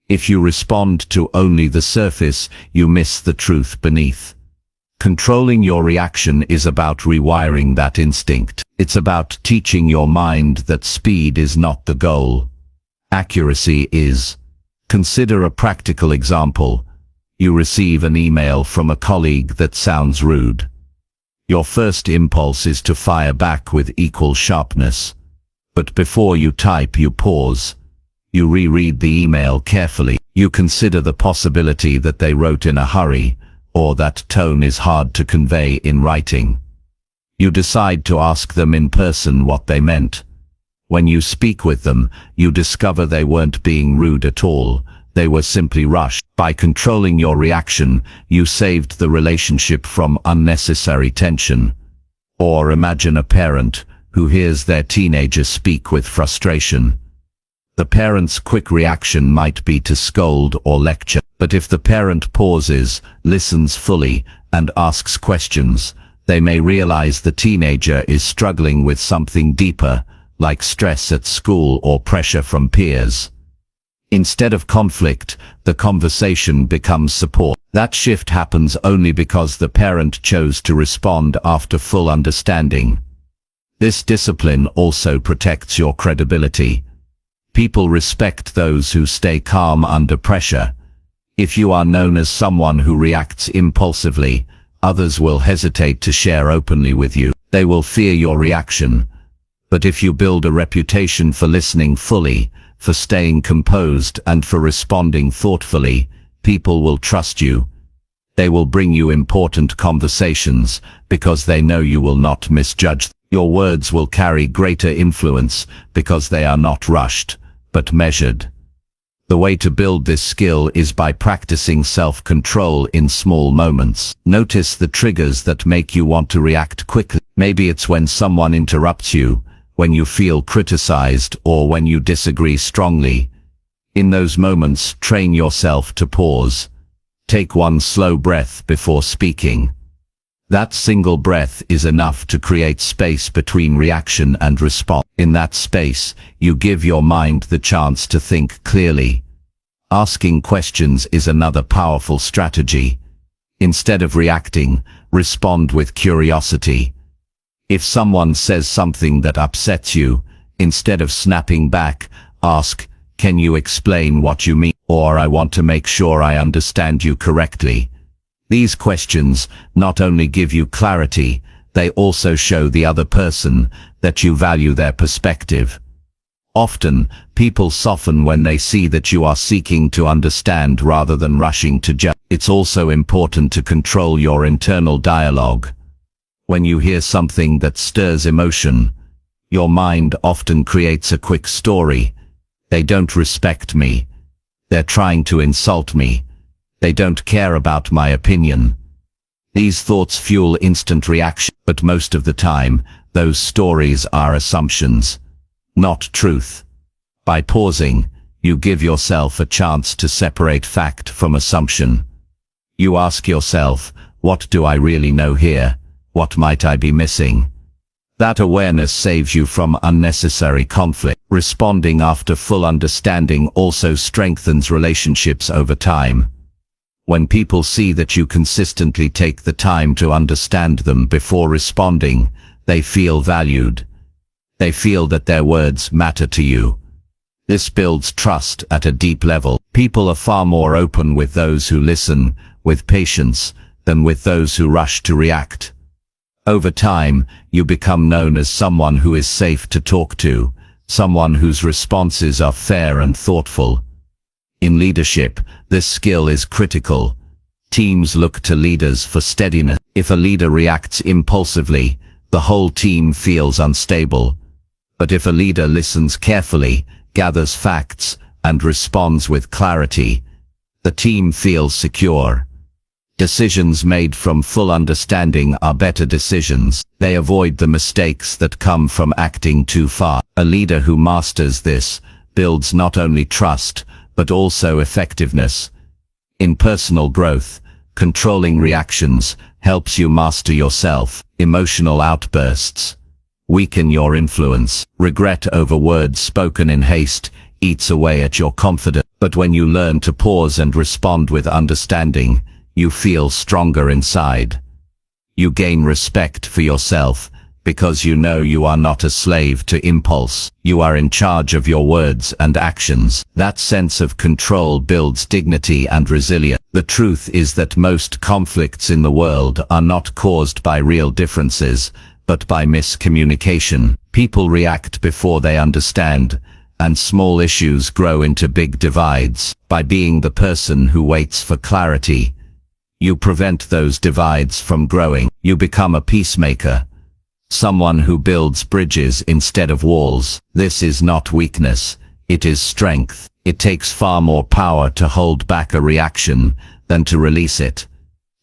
If you respond to only the surface, you miss the truth beneath. Controlling your reaction is about rewiring that instinct. It's about teaching your mind that speed is not the goal. Accuracy is. Consider a practical example. You receive an email from a colleague that sounds rude. Your first impulse is to fire back with equal sharpness. But before you type, you pause. You reread the email carefully. You consider the possibility that they wrote in a hurry, or that tone is hard to convey in writing. You decide to ask them in person what they meant. When you speak with them, you discover they weren't being rude at all. They were simply rushed. By controlling your reaction, you saved the relationship from unnecessary tension. Or imagine a parent who hears their teenager speak with frustration. The parent's quick reaction might be to scold or lecture, but if the parent pauses, listens fully, and asks questions, they may realize the teenager is struggling with something deeper, like stress at school or pressure from peers. Instead of conflict, the conversation becomes support. That shift happens only because the parent chose to respond after full understanding. This discipline also protects your credibility. People respect those who stay calm under pressure. If you are known as someone who reacts impulsively, others will hesitate to share openly with you. They will fear your reaction. But if you build a reputation for listening fully, for staying composed, and for responding thoughtfully, people will trust you. They will bring you important conversations because they know you will not misjudge. Your words will carry greater influence because they are not rushed, but measured. The way to build this skill is by practicing self-control in small moments. Notice the triggers that make you want to react quickly. Maybe it's when someone interrupts you, when you feel criticized, or when you disagree strongly. In those moments, train yourself to pause. Take one slow breath before speaking. That single breath is enough to create space between reaction and response. In that space, you give your mind the chance to think clearly. Asking questions is another powerful strategy. Instead of reacting, respond with curiosity. If someone says something that upsets you, instead of snapping back, ask, "Can you explain what you mean?" Or, "I want to make sure I understand you correctly." These questions not only give you clarity, they also show the other person that you value their perspective. Often, people soften when they see that you are seeking to understand rather than rushing to judge. It's also important to control your internal dialogue. When you hear something that stirs emotion, your mind often creates a quick story. They don't respect me. They're trying to insult me. They don't care about my opinion. These thoughts fuel instant reaction, but most of the time, those stories are assumptions, not truth. By pausing, you give yourself a chance to separate fact from assumption. You ask yourself, what do I really know here? What might I be missing? That awareness saves you from unnecessary conflict. Responding after full understanding also strengthens relationships over time. When people see that you consistently take the time to understand them before responding, they feel valued. They feel that their words matter to you. This builds trust at a deep level. People are far more open with those who listen with patience than with those who rush to react. Over time, you become known as someone who is safe to talk to, someone whose responses are fair and thoughtful. In leadership, this skill is critical. Teams look to leaders for steadiness. If a leader reacts impulsively, the whole team feels unstable. But if a leader listens carefully, gathers facts, and responds with clarity, the team feels secure. Decisions made from full understanding are better decisions. They avoid the mistakes that come from acting too fast. A leader who masters this builds not only trust, but also effectiveness. In personal growth, controlling reactions helps you master yourself. Emotional outbursts weaken your influence. Regret over words spoken in haste eats away at your confidence. But when you learn to pause and respond with understanding, you feel stronger inside. You gain respect for yourself because you know you are not a slave to impulse. You are in charge of your words and actions. That sense of control builds dignity and resilience. The truth is that most conflicts in the world are not caused by real differences, but by miscommunication. People react before they understand, and small issues grow into big divides. By being the person who waits for clarity, you prevent those divides from growing. You become a peacemaker, someone who builds bridges instead of walls. This is not weakness, it is strength. It takes far more power to hold back a reaction than to release it.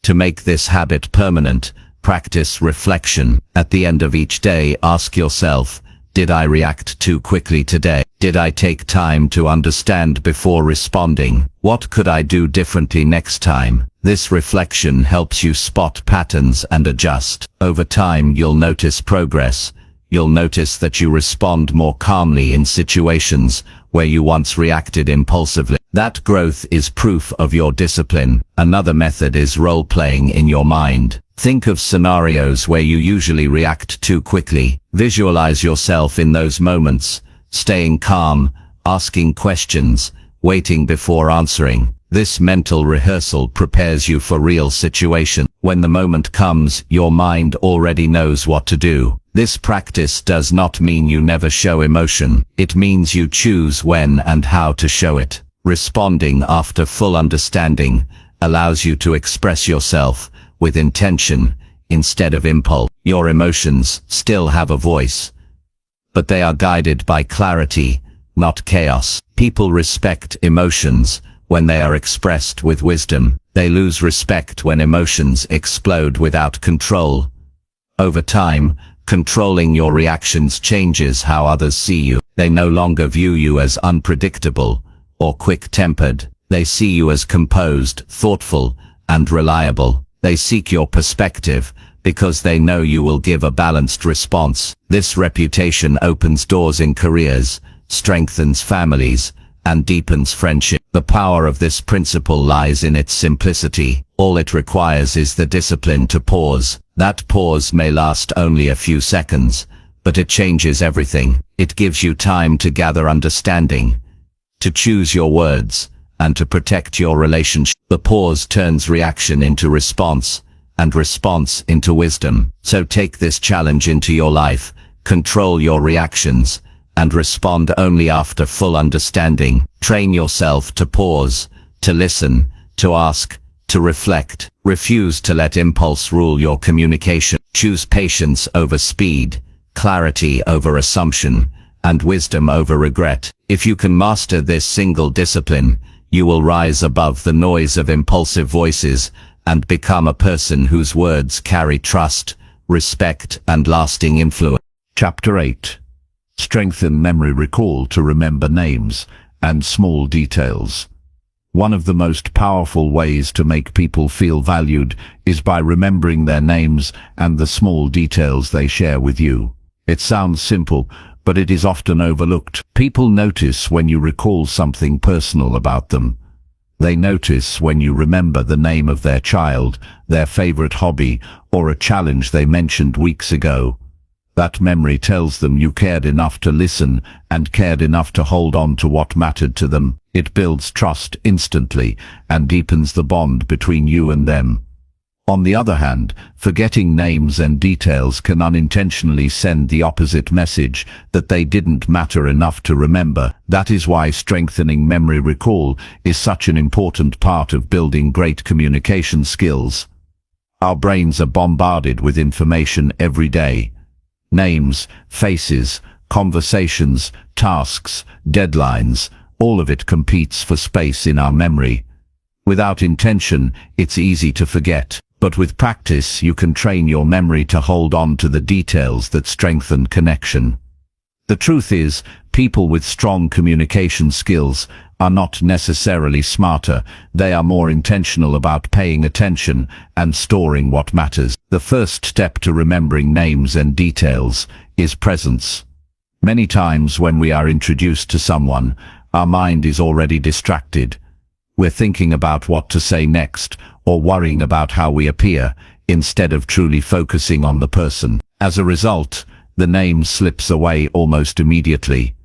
To make this habit permanent, practice reflection. At the end of each day, ask yourself, did I react too quickly today? Did I take time to understand before responding? What could I do differently next time? This reflection helps you spot patterns and adjust. Over time, you'll notice progress. You'll notice that you respond more calmly in situations where you once reacted impulsively. That growth is proof of your discipline. Another method is role-playing in your mind. Think of scenarios where you usually react too quickly. Visualize yourself in those moments, staying calm, asking questions, waiting before answering. This mental rehearsal prepares you for real situations. When the moment comes, your mind already knows what to do. This practice does not mean you never show emotion. It means you choose when and how to show it. Responding after full understanding allows you to express yourself with intention instead of impulse. Your emotions still have a voice, but they are guided by clarity, not chaos. People respect emotions when they are expressed with wisdom. They lose respect when emotions explode without control. Over time, controlling your reactions changes how others see you. They no longer view you as unpredictable or quick-tempered. They see you as composed, thoughtful, and reliable. They seek your perspective because they know you will give a balanced response. This reputation opens doors in careers, strengthens families, and deepens friendship. The power of this principle lies in its simplicity. All it requires is the discipline to pause. That pause may last only a few seconds, but it changes everything. It gives you time to gather understanding, to choose your words, and to protect your relationship. The pause turns reaction into response, and response into wisdom. So take this challenge into your life. Control your reactions, and respond only after full understanding. Train yourself to pause, to listen, to ask, to reflect. Refuse to let impulse rule your communication. Choose patience over speed, clarity over assumption, and wisdom over regret. If you can master this single discipline, you will rise above the noise of impulsive voices and become a person whose words carry trust, respect, and lasting influence. Chapter 8. Strengthen memory recall to remember names and small details. One of the most powerful ways to make people feel valued is by remembering their names and the small details they share with you. It sounds simple, but it is often overlooked. People notice when you recall something personal about them. They notice when you remember the name of their child, their favorite hobby, or a challenge they mentioned weeks ago. That memory tells them you cared enough to listen and cared enough to hold on to what mattered to them. It builds trust instantly and deepens the bond between you and them. On the other hand, forgetting names and details can unintentionally send the opposite message, that they didn't matter enough to remember. That is why strengthening memory recall is such an important part of building great communication skills. Our brains are bombarded with information every day. Names, faces, conversations, tasks, deadlines, all of it competes for space in our memory. Without intention, it's easy to forget. But with practice, you can train your memory to hold on to the details that strengthen connection. The truth is, people with strong communication skills are not necessarily smarter. They are more intentional about paying attention and storing what matters. The first step to remembering names and details is presence. Many times when we are introduced to someone, our mind is already distracted. We're thinking about what to say next, or worrying about how we appear, instead of truly focusing on the person. As a result, the name slips away almost immediately.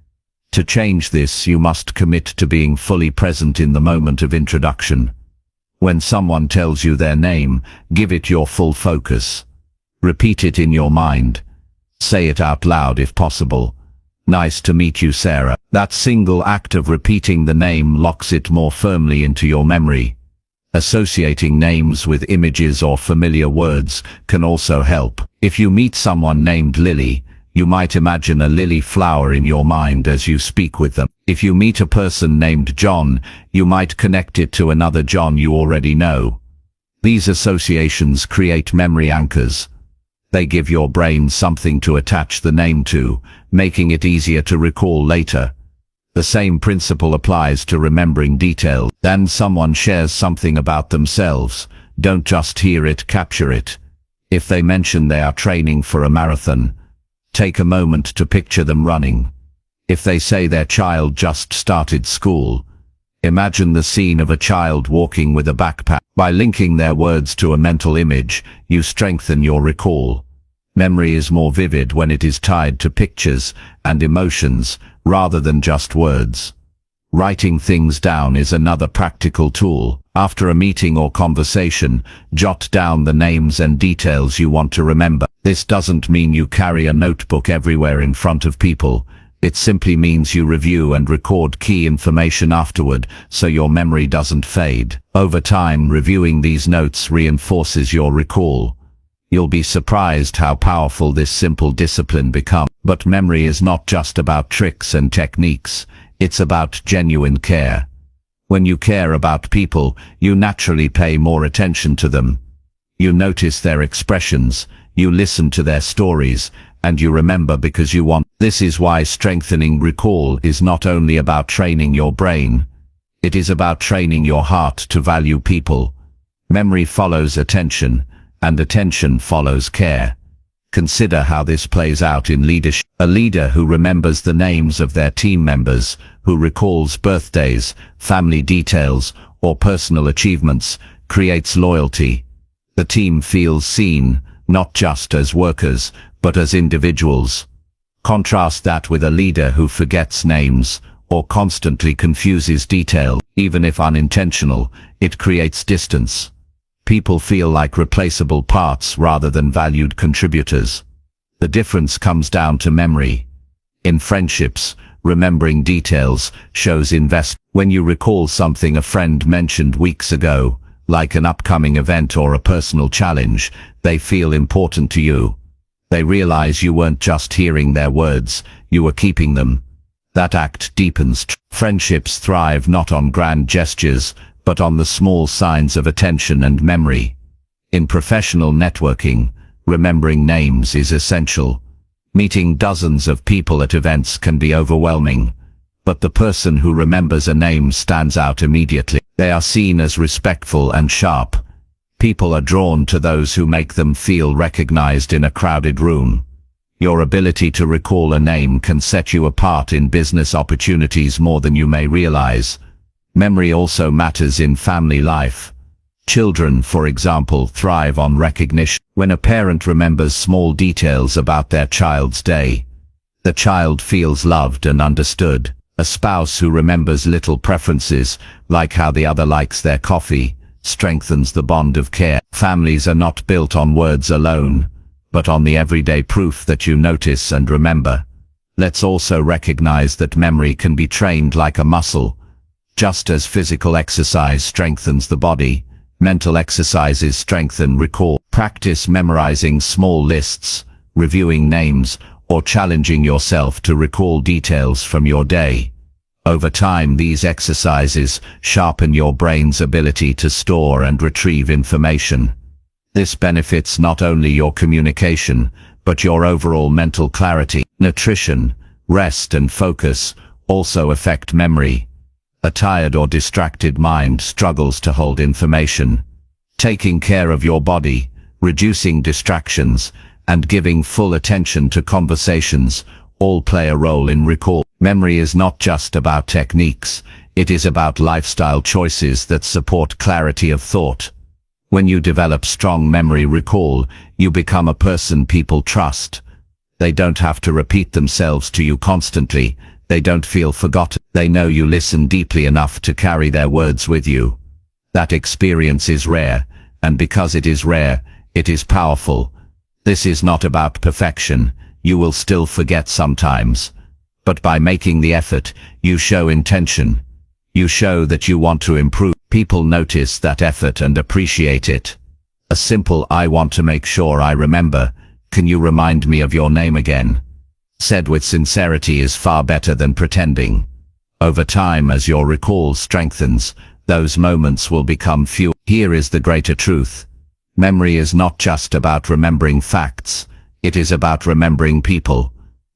To change this, you must commit to being fully present in the moment of introduction. When someone tells you their name, give it your full focus. Repeat it in your mind. Say it out loud if possible. Nice to meet you, Sarah. That single act of repeating the name locks it more firmly into your memory. Associating names with images or familiar words can also help. If you meet someone named Lily, you might imagine a lily flower in your mind as you speak with them. If you meet a person named John, you might connect it to another John you already know. These associations create memory anchors. They give your brain something to attach the name to, making it easier to recall later. The same principle applies to remembering details. Then someone shares something about themselves. Don't just hear it, capture it. If they mention they are training for a marathon, take a moment to picture them running. If they say their child just started school, imagine the scene of a child walking with a backpack. By linking their words to a mental image, you strengthen your recall. Memory is more vivid when it is tied to pictures and emotions rather than just words. Writing things down is another practical tool. After a meeting or conversation, jot down the names and details you want to remember. This doesn't mean you carry a notebook everywhere in front of people. It simply means you review and record key information afterward, so your memory doesn't fade. Over time, reviewing these notes reinforces your recall. You'll be surprised how powerful this simple discipline becomes. But memory is not just about tricks and techniques. It's about genuine care. When you care about people, you naturally pay more attention to them. You notice their expressions, you listen to their stories, and you remember because you want. This is why strengthening recall is not only about training your brain. It is about training your heart to value people. Memory follows attention, and attention follows care. Consider how this plays out in leadership. A leader who remembers the names of their team members, who recalls birthdays, family details, or personal achievements, creates loyalty. The team feels seen, not just as workers, but as individuals. Contrast that with a leader who forgets names, or constantly confuses detail. Even if unintentional, it creates distance. People feel like replaceable parts rather than valued contributors. The difference comes down to memory. In friendships, remembering details shows investment. When you recall something a friend mentioned weeks ago, like an upcoming event or a personal challenge, they feel important to you. They realize you weren't just hearing their words, you were keeping them. That act deepens. Friendships thrive not on grand gestures, but on the small signs of attention and memory. In professional networking, remembering names is essential. Meeting dozens of people at events can be overwhelming, but the person who remembers a name stands out immediately. They are seen as respectful and sharp. People are drawn to those who make them feel recognized in a crowded room. Your ability to recall a name can set you apart in business opportunities more than you may realize. Memory also matters in family life. Children, for example, thrive on recognition. When a parent remembers small details about their child's day, the child feels loved and understood. A spouse who remembers little preferences, like how the other likes their coffee, strengthens the bond of care. Families are not built on words alone, but on the everyday proof that you notice and remember. Let's also recognize that memory can be trained like a muscle. Just as physical exercise strengthens the body, mental exercises strengthen recall. Practice memorizing small lists, reviewing names, or challenging yourself to recall details from your day. Over time, these exercises sharpen your brain's ability to store and retrieve information. This benefits not only your communication, but your overall mental clarity. Nutrition, rest, and focus also affect memory. A tired or distracted mind struggles to hold information. Taking care of your body, reducing distractions, and giving full attention to conversations all play a role in recall. Memory is not just about techniques, it is about lifestyle choices that support clarity of thought. When you develop strong memory recall, you become a person people trust. They don't have to repeat themselves to you constantly. They don't feel forgotten. They know you listen deeply enough to carry their words with you. That experience is rare, and because it is rare, it is powerful. This is not about perfection. You will still forget sometimes. But by making the effort, you show intention. You show that you want to improve. People notice that effort and appreciate it. A simple "I want to make sure I remember. Can you remind me of your name again?" said with sincerity is far better than pretending. Over time, as your recall strengthens, those moments will become few. Here is the greater truth. Memory is not just about remembering facts. It is about remembering people.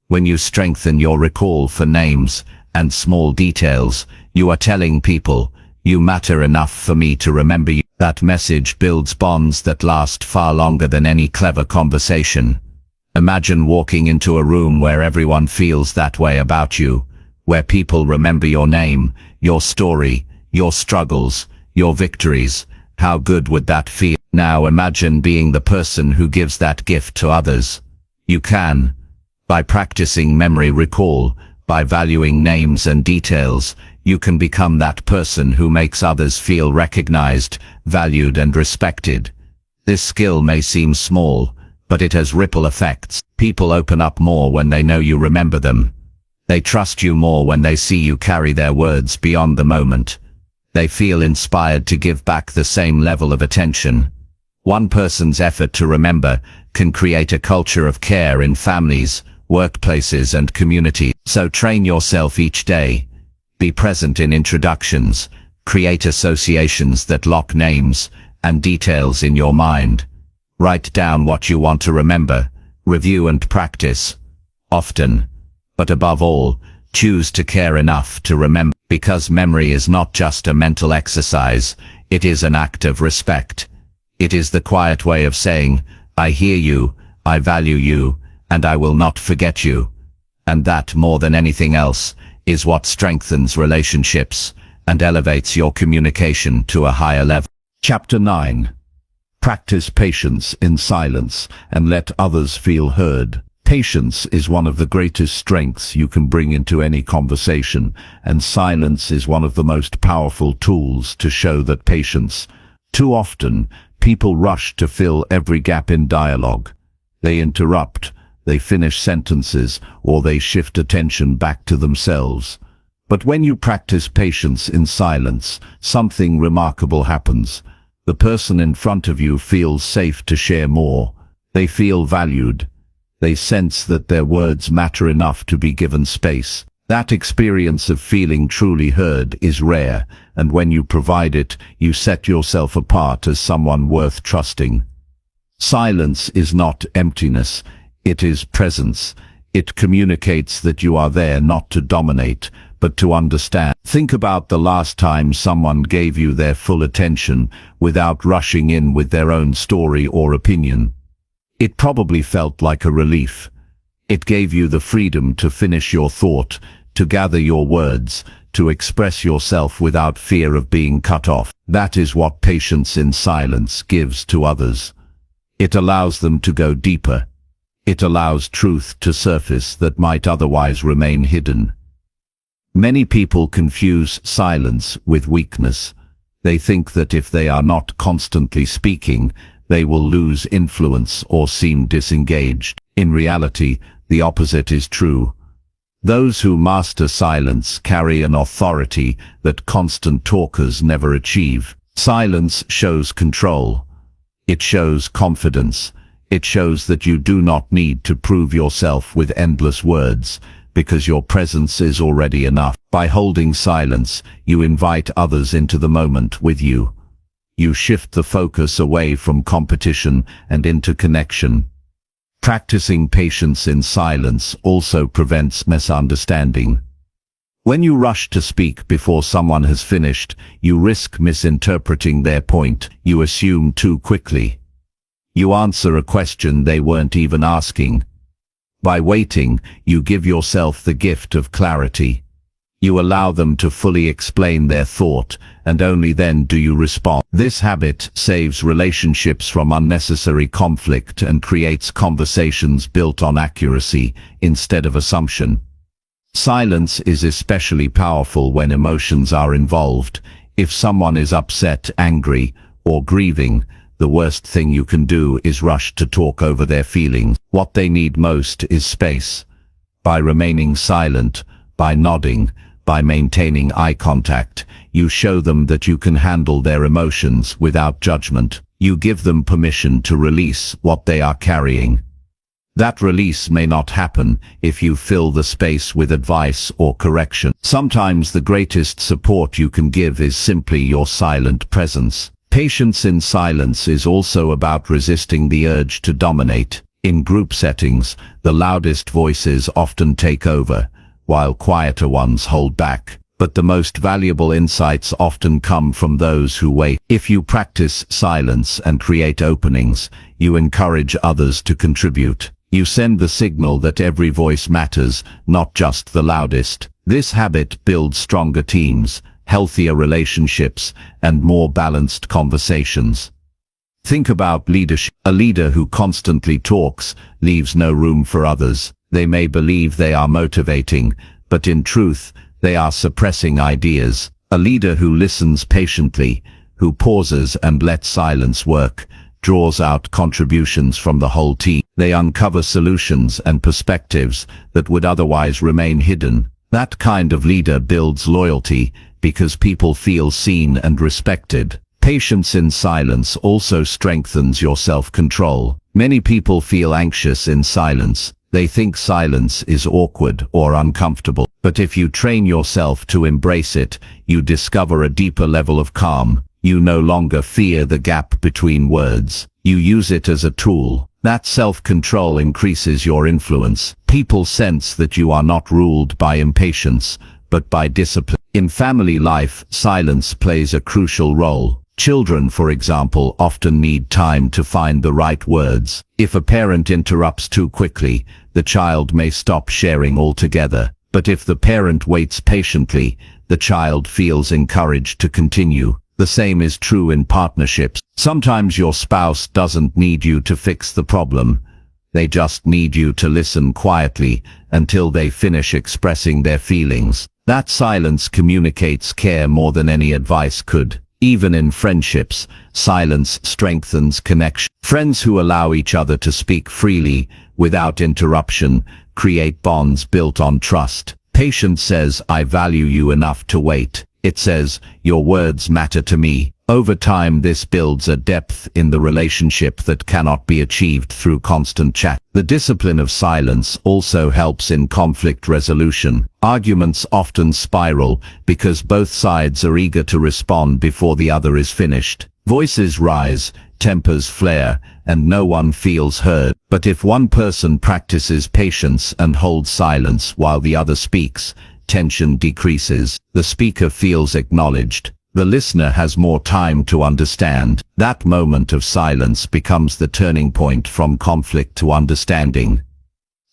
When you strengthen your recall for names and small details, you are telling people, "You matter enough for me to remember you." That message builds bonds that last far longer than any clever conversation. Imagine walking into a room where everyone feels that way about you, where people remember your name, your story, your struggles, your victories. How good would that feel? Now imagine being the person who gives that gift to others. You can. By practicing memory recall, by valuing names and details, you can become that person who makes others feel recognized, valued and respected. This skill may seem small, but it has ripple effects. People open up more when they know you remember them. They trust you more when they see you carry their words beyond the moment. They feel inspired to give back the same level of attention. One person's effort to remember can create a culture of care in families, workplaces and communities. So train yourself each day. Be present in introductions. Create associations that lock names and details in your mind. Write down what you want to remember. Review and practice. Often. But above all, choose to care enough to remember. Because memory is not just a mental exercise, it is an act of respect. It is the quiet way of saying, "I hear you, I value you, and I will not forget you." And that, more than anything else, is what strengthens relationships and elevates your communication to a higher level. Chapter 9. Practice patience in silence and let others feel heard. Patience is one of the greatest strengths you can bring into any conversation, and silence is one of the most powerful tools to show that patience. Too often, people rush to fill every gap in dialogue. They interrupt, they finish sentences, or they shift attention back to themselves. But when you practice patience in silence, something remarkable happens. The person in front of you feels safe to share more. They feel valued. They sense that their words matter enough to be given space. That experience of feeling truly heard is rare, and when you provide it, you set yourself apart as someone worth trusting. Silence is not emptiness, it is presence. It communicates that you are there not to dominate, but to understand. Think about the last time someone gave you their full attention without rushing in with their own story or opinion. It probably felt like a relief. It gave you the freedom to finish your thought, to gather your words, to express yourself without fear of being cut off. That is what patience in silence gives to others. It allows them to go deeper. It allows truth to surface that might otherwise remain hidden. Many people confuse silence with weakness. They think that if they are not constantly speaking, they will lose influence or seem disengaged. In reality, the opposite is true. Those who master silence carry an authority that constant talkers never achieve. Silence shows control. It shows confidence. It shows that you do not need to prove yourself with endless words, because your presence is already enough. By holding silence, you invite others into the moment with you. You shift the focus away from competition and into connection. Practicing patience in silence also prevents misunderstanding. When you rush to speak before someone has finished, you risk misinterpreting their point. You assume too quickly. You answer a question they weren't even asking. By waiting, you give yourself the gift of clarity. You allow them to fully explain their thought, and only then do you respond. This habit saves relationships from unnecessary conflict and creates conversations built on accuracy instead of assumption. Silence is especially powerful when emotions are involved. If someone is upset, angry, or grieving, the worst thing you can do is rush to talk over their feelings. What they need most is space. By remaining silent, by nodding, by maintaining eye contact, you show them that you can handle their emotions without judgment. You give them permission to release what they are carrying. That release may not happen if you fill the space with advice or correction. Sometimes the greatest support you can give is simply your silent presence. Patience in silence is also about resisting the urge to dominate. In group settings, the loudest voices often take over, while quieter ones hold back. But the most valuable insights often come from those who wait. If you practice silence and create openings, you encourage others to contribute. You send the signal that every voice matters, not just the loudest. This habit builds stronger teams, healthier relationships, and more balanced conversations. Think about leadership. A leader who constantly talks leaves no room for others. They may believe they are motivating, but in truth, they are suppressing ideas. A leader who listens patiently, who pauses and lets silence work, draws out contributions from the whole team. They uncover solutions and perspectives that would otherwise remain hidden. That kind of leader builds loyalty because people feel seen and respected. Patience in silence also strengthens your self-control. Many people feel anxious in silence. They think silence is awkward or uncomfortable. But if you train yourself to embrace it, you discover a deeper level of calm. You no longer fear the gap between words. You use it as a tool. That self-control increases your influence. People sense that you are not ruled by impatience, but by discipline. In family life, silence plays a crucial role. Children, for example, often need time to find the right words. If a parent interrupts too quickly, the child may stop sharing altogether. But if the parent waits patiently, the child feels encouraged to continue. The same is true in partnerships. Sometimes your spouse doesn't need you to fix the problem. They just need you to listen quietly until they finish expressing their feelings. That silence communicates care more than any advice could. Even in friendships, silence strengthens connection. Friends who allow each other to speak freely, without interruption, create bonds built on trust. Patience says, "I value you enough to wait." It says, "Your words matter to me." Over time, this builds a depth in the relationship that cannot be achieved through constant chat. The discipline of silence also helps in conflict resolution. Arguments often spiral because both sides are eager to respond before the other is finished. Voices rise, tempers flare, and no one feels heard. But if one person practices patience and holds silence while the other speaks, tension decreases. The speaker feels acknowledged. The listener has more time to understand. That moment of silence becomes the turning point from conflict to understanding.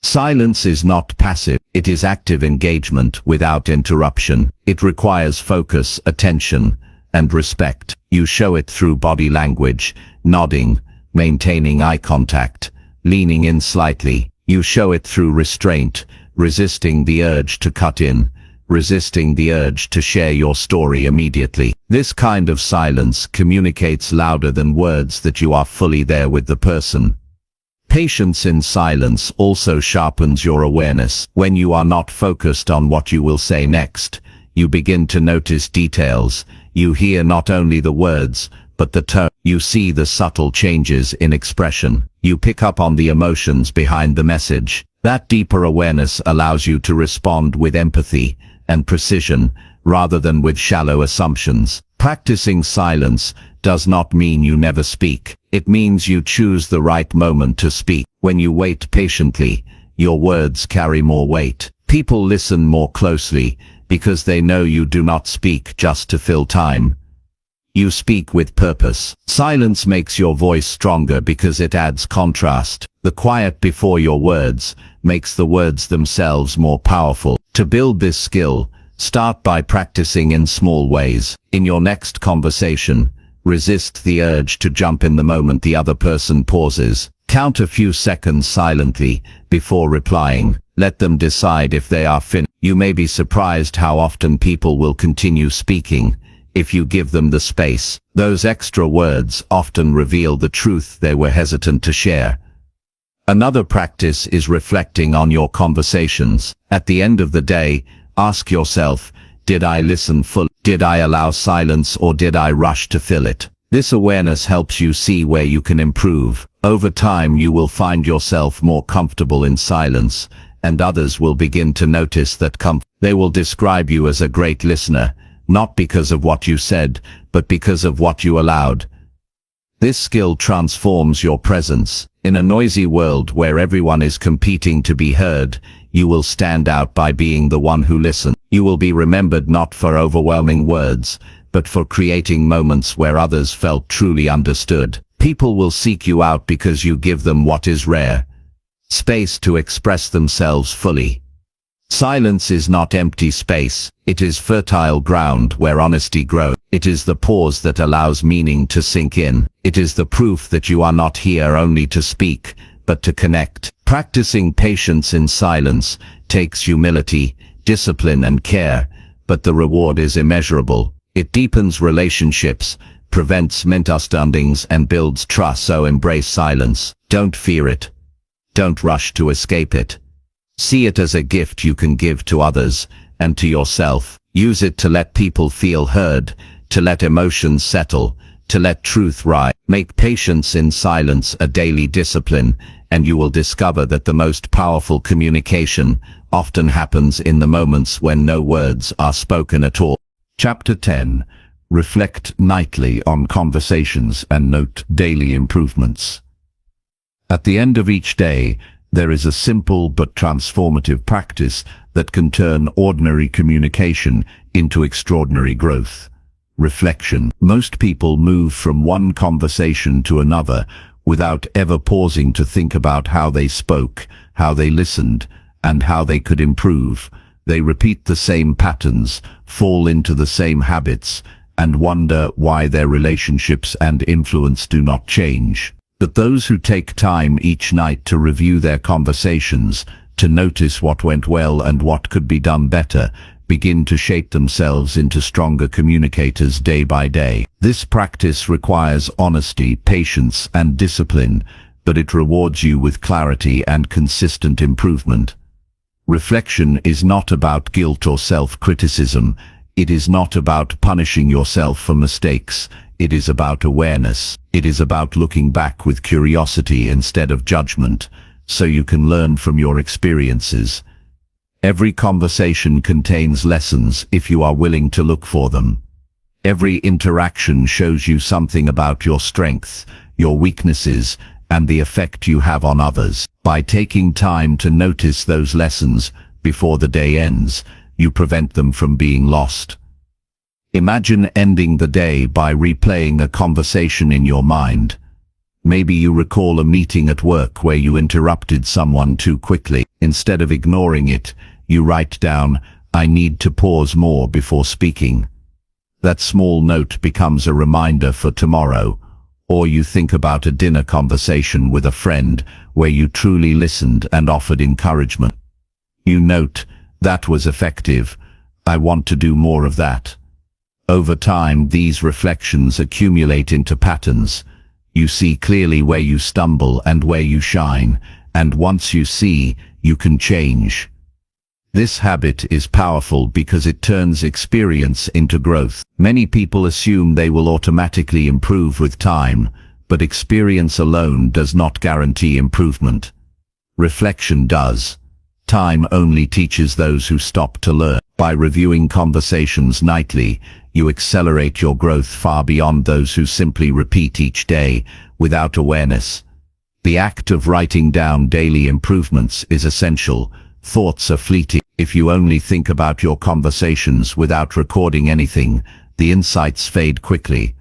Silence is not passive. It is active engagement without interruption. It requires focus, attention, and respect. You show it through body language, nodding, maintaining eye contact, leaning in slightly. You show it through restraint, resisting the urge to cut in, resisting the urge to share your story immediately. This kind of silence communicates louder than words that you are fully there with the person. Patience in silence also sharpens your awareness. When you are not focused on what you will say next, you begin to notice details. You hear not only the words, but the tone. You see the subtle changes in expression. You pick up on the emotions behind the message. That deeper awareness allows you to respond with empathy and precision, rather than with shallow assumptions. Practicing silence does not mean you never speak. It means you choose the right moment to speak. When you wait patiently, your words carry more weight. People listen more closely because they know you do not speak just to fill time. You speak with purpose. Silence makes your voice stronger because it adds contrast. The quiet before your words makes the words themselves more powerful. To build this skill, Start by practicing in small ways. In your next conversation, resist the urge to jump in the moment the other person pauses. Count a few seconds silently before replying. Let them decide if they are finished. You may be surprised how often people will continue speaking if you give them the space. Those extra words often reveal the truth they were hesitant to share. Another practice is reflecting on your conversations. At the end of the day, ask yourself, did I listen fully? Did I allow silence, or did I rush to fill it? This awareness helps you see where you can improve. Over time, you will find yourself more comfortable in silence, and others will begin to notice that they will describe you as a great listener, not because of what you said, but because of what you allowed. This skill transforms your presence. In a noisy world where everyone is competing to be heard, you will stand out by being the one who listens. You will be remembered not for overwhelming words, but for creating moments where others felt truly understood. People will seek you out because you give them what is rare: space to express themselves fully. Silence is not empty space, it is fertile ground where honesty grows. It is the pause that allows meaning to sink in. It is the proof that you are not here only to speak, but to connect. Practicing patience in silence takes humility, discipline and care, but the reward is immeasurable. It deepens relationships, prevents misunderstandings and builds trust. So embrace silence. Don't fear it. Don't rush to escape it. See it as a gift you can give to others and to yourself. Use it to let people feel heard, to let emotions settle, to let truth rise. Make patience in silence a daily discipline, and you will discover that the most powerful communication often happens in the moments when no words are spoken at all. Chapter 10. Reflect nightly on conversations and note daily improvements. At the end of each day, there is a simple but transformative practice that can turn ordinary communication into extraordinary growth. Reflection. Most people move from one conversation to another without ever pausing to think about how they spoke, how they listened, and how they could improve. They repeat the same patterns, fall into the same habits, and wonder why their relationships and influence do not change. But those who take time each night to review their conversations, to notice what went well and what could be done better, begin to shape themselves into stronger communicators day by day. This practice requires honesty, patience, and discipline, but it rewards you with clarity and consistent improvement. Reflection is not about guilt or self-criticism. It is not about punishing yourself for mistakes. It is about awareness. It is about looking back with curiosity instead of judgment, so you can learn from your experiences. Every conversation contains lessons if you are willing to look for them. Every interaction shows you something about your strengths, your weaknesses, and the effect you have on others. By taking time to notice those lessons before the day ends, you prevent them from being lost. Imagine ending the day by replaying a conversation in your mind. Maybe you recall a meeting at work where you interrupted someone too quickly. Instead of ignoring it, you write down, "I need to pause more before speaking." That small note becomes a reminder for tomorrow. Or you think about a dinner conversation with a friend where you truly listened and offered encouragement. You note, "That was effective. I want to do more of that." Over time, these reflections accumulate into patterns. You see clearly where you stumble and where you shine, and once you see, you can change. This habit is powerful because it turns experience into growth. Many people assume they will automatically improve with time, but experience alone does not guarantee improvement. Reflection does. Time only teaches those who stop to learn. By reviewing conversations nightly, you accelerate your growth far beyond those who simply repeat each day without awareness. The act of writing down daily improvements is essential. Thoughts are fleeting. If you only think about your conversations without recording anything, the insights fade quickly.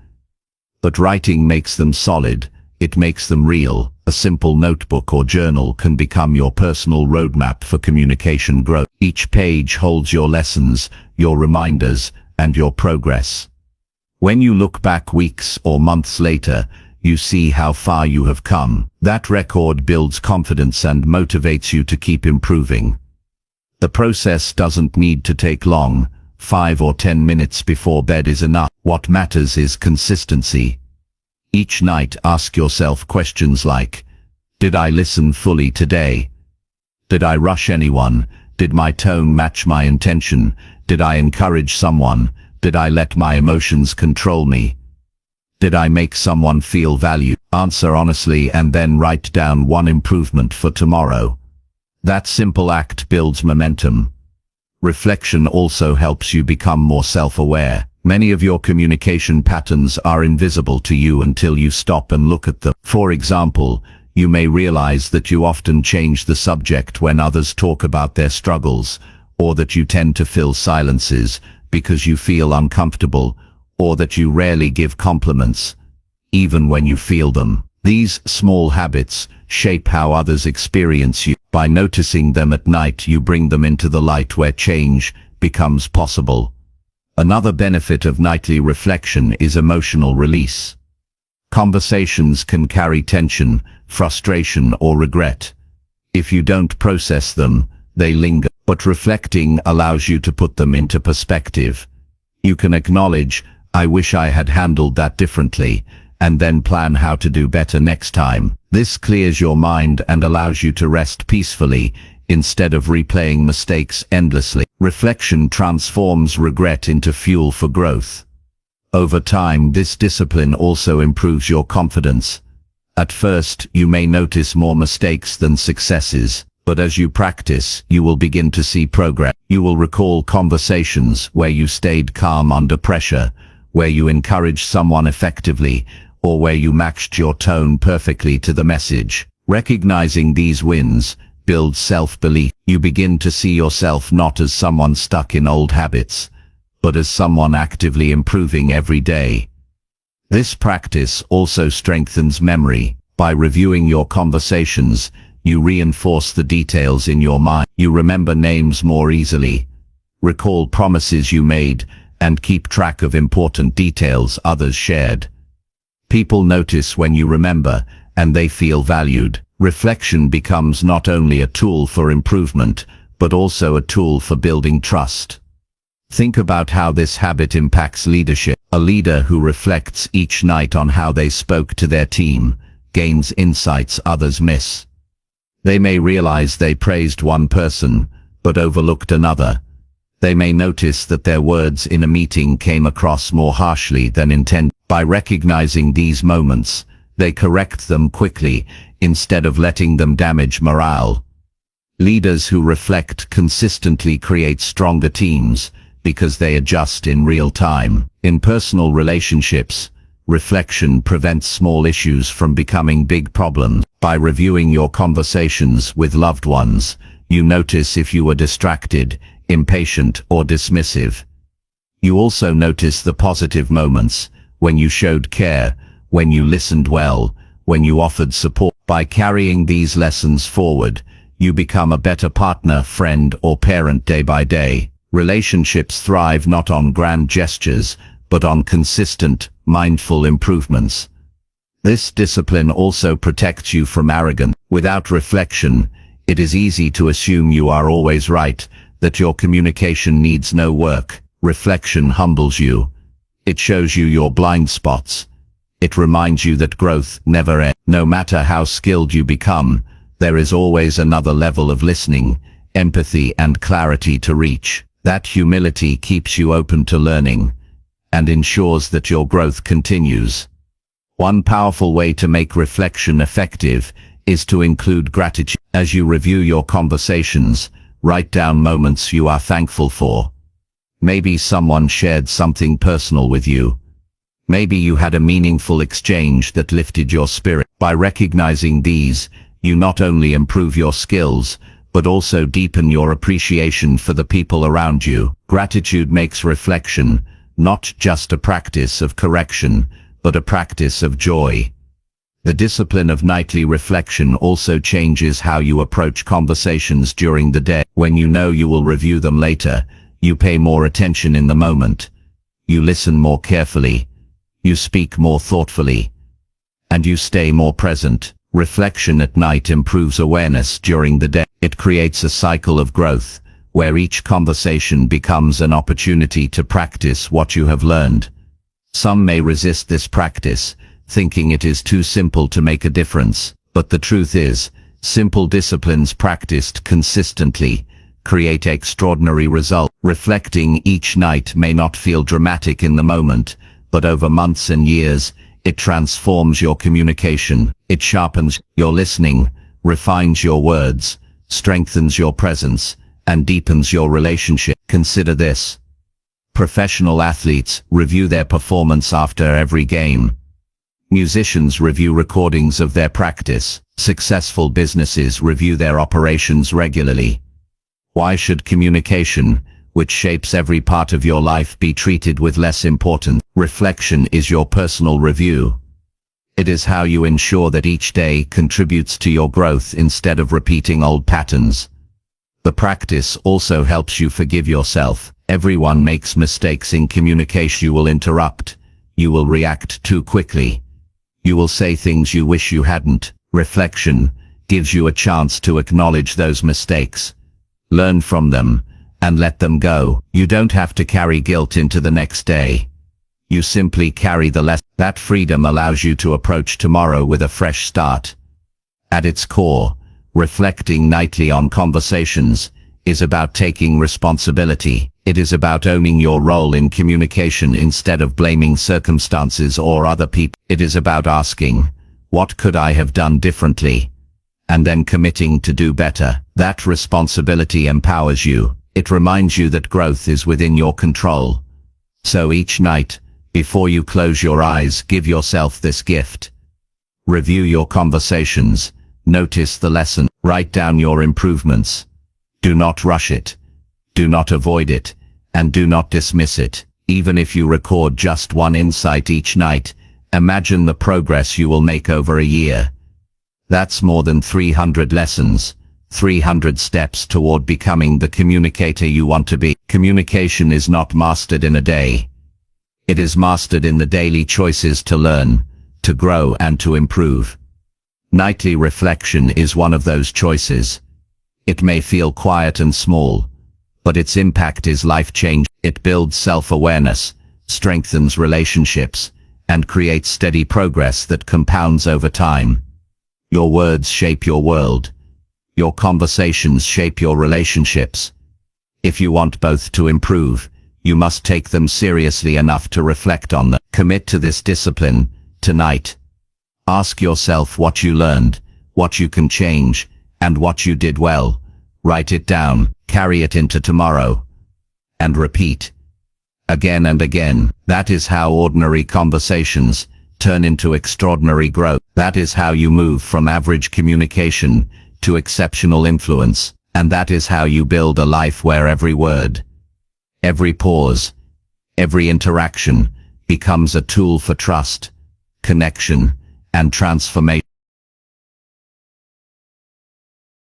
But writing makes them solid. It makes them real. A simple notebook or journal can become your personal roadmap for communication growth. Each page holds your lessons, your reminders, and your progress. When you look back weeks or months later, you see how far you have come. That record builds confidence and motivates you to keep improving. The process doesn't need to take long. 5 or 10 minutes before bed is enough. What matters is consistency. Each night ask yourself questions like, did I listen fully today? Did I rush anyone? Did my tone match my intention? Did I encourage someone? Did I let my emotions control me? Did I make someone feel valued? Answer honestly and then write down one improvement for tomorrow. That simple act builds momentum. Reflection also helps you become more self-aware. Many of your communication patterns are invisible to you until you stop and look at them. For example, you may realize that you often change the subject when others talk about their struggles, or that you tend to fill silences because you feel uncomfortable, or that you rarely give compliments, even when you feel them. These small habits shape how others experience you. By noticing them at night, you bring them into the light where change becomes possible. Another benefit of nightly reflection is emotional release. Conversations can carry tension, frustration, or regret. If you don't process them, they linger. But reflecting allows you to put them into perspective. You can acknowledge, I wish I had handled that differently, and then plan how to do better next time. This clears your mind and allows you to rest peacefully, instead of replaying mistakes endlessly. Reflection transforms regret into fuel for growth. Over time, this discipline also improves your confidence. At first, you may notice more mistakes than successes, but as you practice, you will begin to see progress. You will recall conversations where you stayed calm under pressure, where you encouraged someone effectively, or where you matched your tone perfectly to the message. Recognizing these wins builds self-belief. You begin to see yourself not as someone stuck in old habits, but as someone actively improving every day. This practice also strengthens memory. By reviewing your conversations, you reinforce the details in your mind. You remember names more easily, recall promises you made, and keep track of important details others shared. People notice when you remember, and they feel valued. Reflection becomes not only a tool for improvement, but also a tool for building trust. Think about how this habit impacts leadership. A leader who reflects each night on how they spoke to their team gains insights others miss. They may realize they praised one person, but overlooked another. They may notice that their words in a meeting came across more harshly than intended. By recognizing these moments, they correct them quickly, instead of letting them damage morale. Leaders who reflect consistently create stronger teams, because they adjust in real time. In personal relationships, reflection prevents small issues from becoming big problems. By reviewing your conversations with loved ones, you notice if you were distracted, impatient, or dismissive. You also notice the positive moments, when you showed care, when you listened well, when you offered support. By carrying these lessons forward, you become a better partner, friend, or parent day by day. Relationships thrive not on grand gestures, but on consistent, mindful improvements. This discipline also protects you from arrogance. Without reflection, it is easy to assume you are always right, that your communication needs no work. Reflection humbles you. It shows you your blind spots. It reminds you that growth never ends. No matter how skilled you become, there is always another level of listening, empathy, and clarity to reach. That humility keeps you open to learning, and ensures that your growth continues. One powerful way to make reflection effective is to include gratitude. As you review your conversations, write down moments you are thankful for. Maybe someone shared something personal with you. Maybe you had a meaningful exchange that lifted your spirit. By recognizing these, you not only improve your skills, but also deepen your appreciation for the people around you. Gratitude makes reflection not just a practice of correction, but a practice of joy. The discipline of nightly reflection also changes how you approach conversations during the day. When you know you will review them later, you pay more attention in the moment. You listen more carefully. You speak more thoughtfully. And you stay more present. Reflection at night improves awareness during the day. It creates a cycle of growth, where each conversation becomes an opportunity to practice what you have learned. Some may resist this practice, thinking it is too simple to make a difference. But the truth is, simple disciplines practiced consistently create extraordinary results. Reflecting each night may not feel dramatic in the moment, but over months and years, it transforms your communication. It sharpens your listening, refines your words, strengthens your presence, and deepens your relationship. Consider this. Professional athletes review their performance after every game. Musicians review recordings of their practice. Successful businesses review their operations regularly. Why should communication, which shapes every part of your life, be treated with less importance? Reflection is your personal review. It is how you ensure that each day contributes to your growth instead of repeating old patterns. The practice also helps you forgive yourself. Everyone makes mistakes in communication. You will interrupt. You will react too quickly. You will say things you wish you hadn't. Reflection gives you a chance to acknowledge those mistakes, learn from them, and let them go. You don't have to carry guilt into the next day. You simply carry the lesson. That freedom allows you to approach tomorrow with a fresh start. At its core, reflecting nightly on conversations is about taking responsibility. It is about owning your role in communication instead of blaming circumstances or other people. It is about asking, what could I have done differently? And then committing to do better. That responsibility empowers you. It reminds you that growth is within your control. So each night, before you close your eyes, give yourself this gift. Review your conversations. Notice the lesson. Write down your improvements. Do not rush it. Do not avoid it. And do not dismiss it. Even if you record just one insight each night, imagine the progress you will make over a year. That's more than 300 lessons, 300 steps toward becoming the communicator you want to be. Communication is not mastered in a day. It is mastered in the daily choices to learn, to grow, and to improve. Nightly reflection is one of those choices. It may feel quiet and small, but its impact is life-changing. It builds self-awareness, strengthens relationships, and creates steady progress that compounds over time. Your words shape your world. Your conversations shape your relationships. If you want both to improve, you must take them seriously enough to reflect on them. Commit to this discipline tonight. Ask yourself what you learned, what you can change, and what you did well. Write it down, carry it into tomorrow, and repeat again and again. That is how ordinary conversations turn into extraordinary growth. That is how you move from average communication to exceptional influence. And that is how you build a life where every word, every pause, every interaction becomes a tool for trust, connection, and transformation.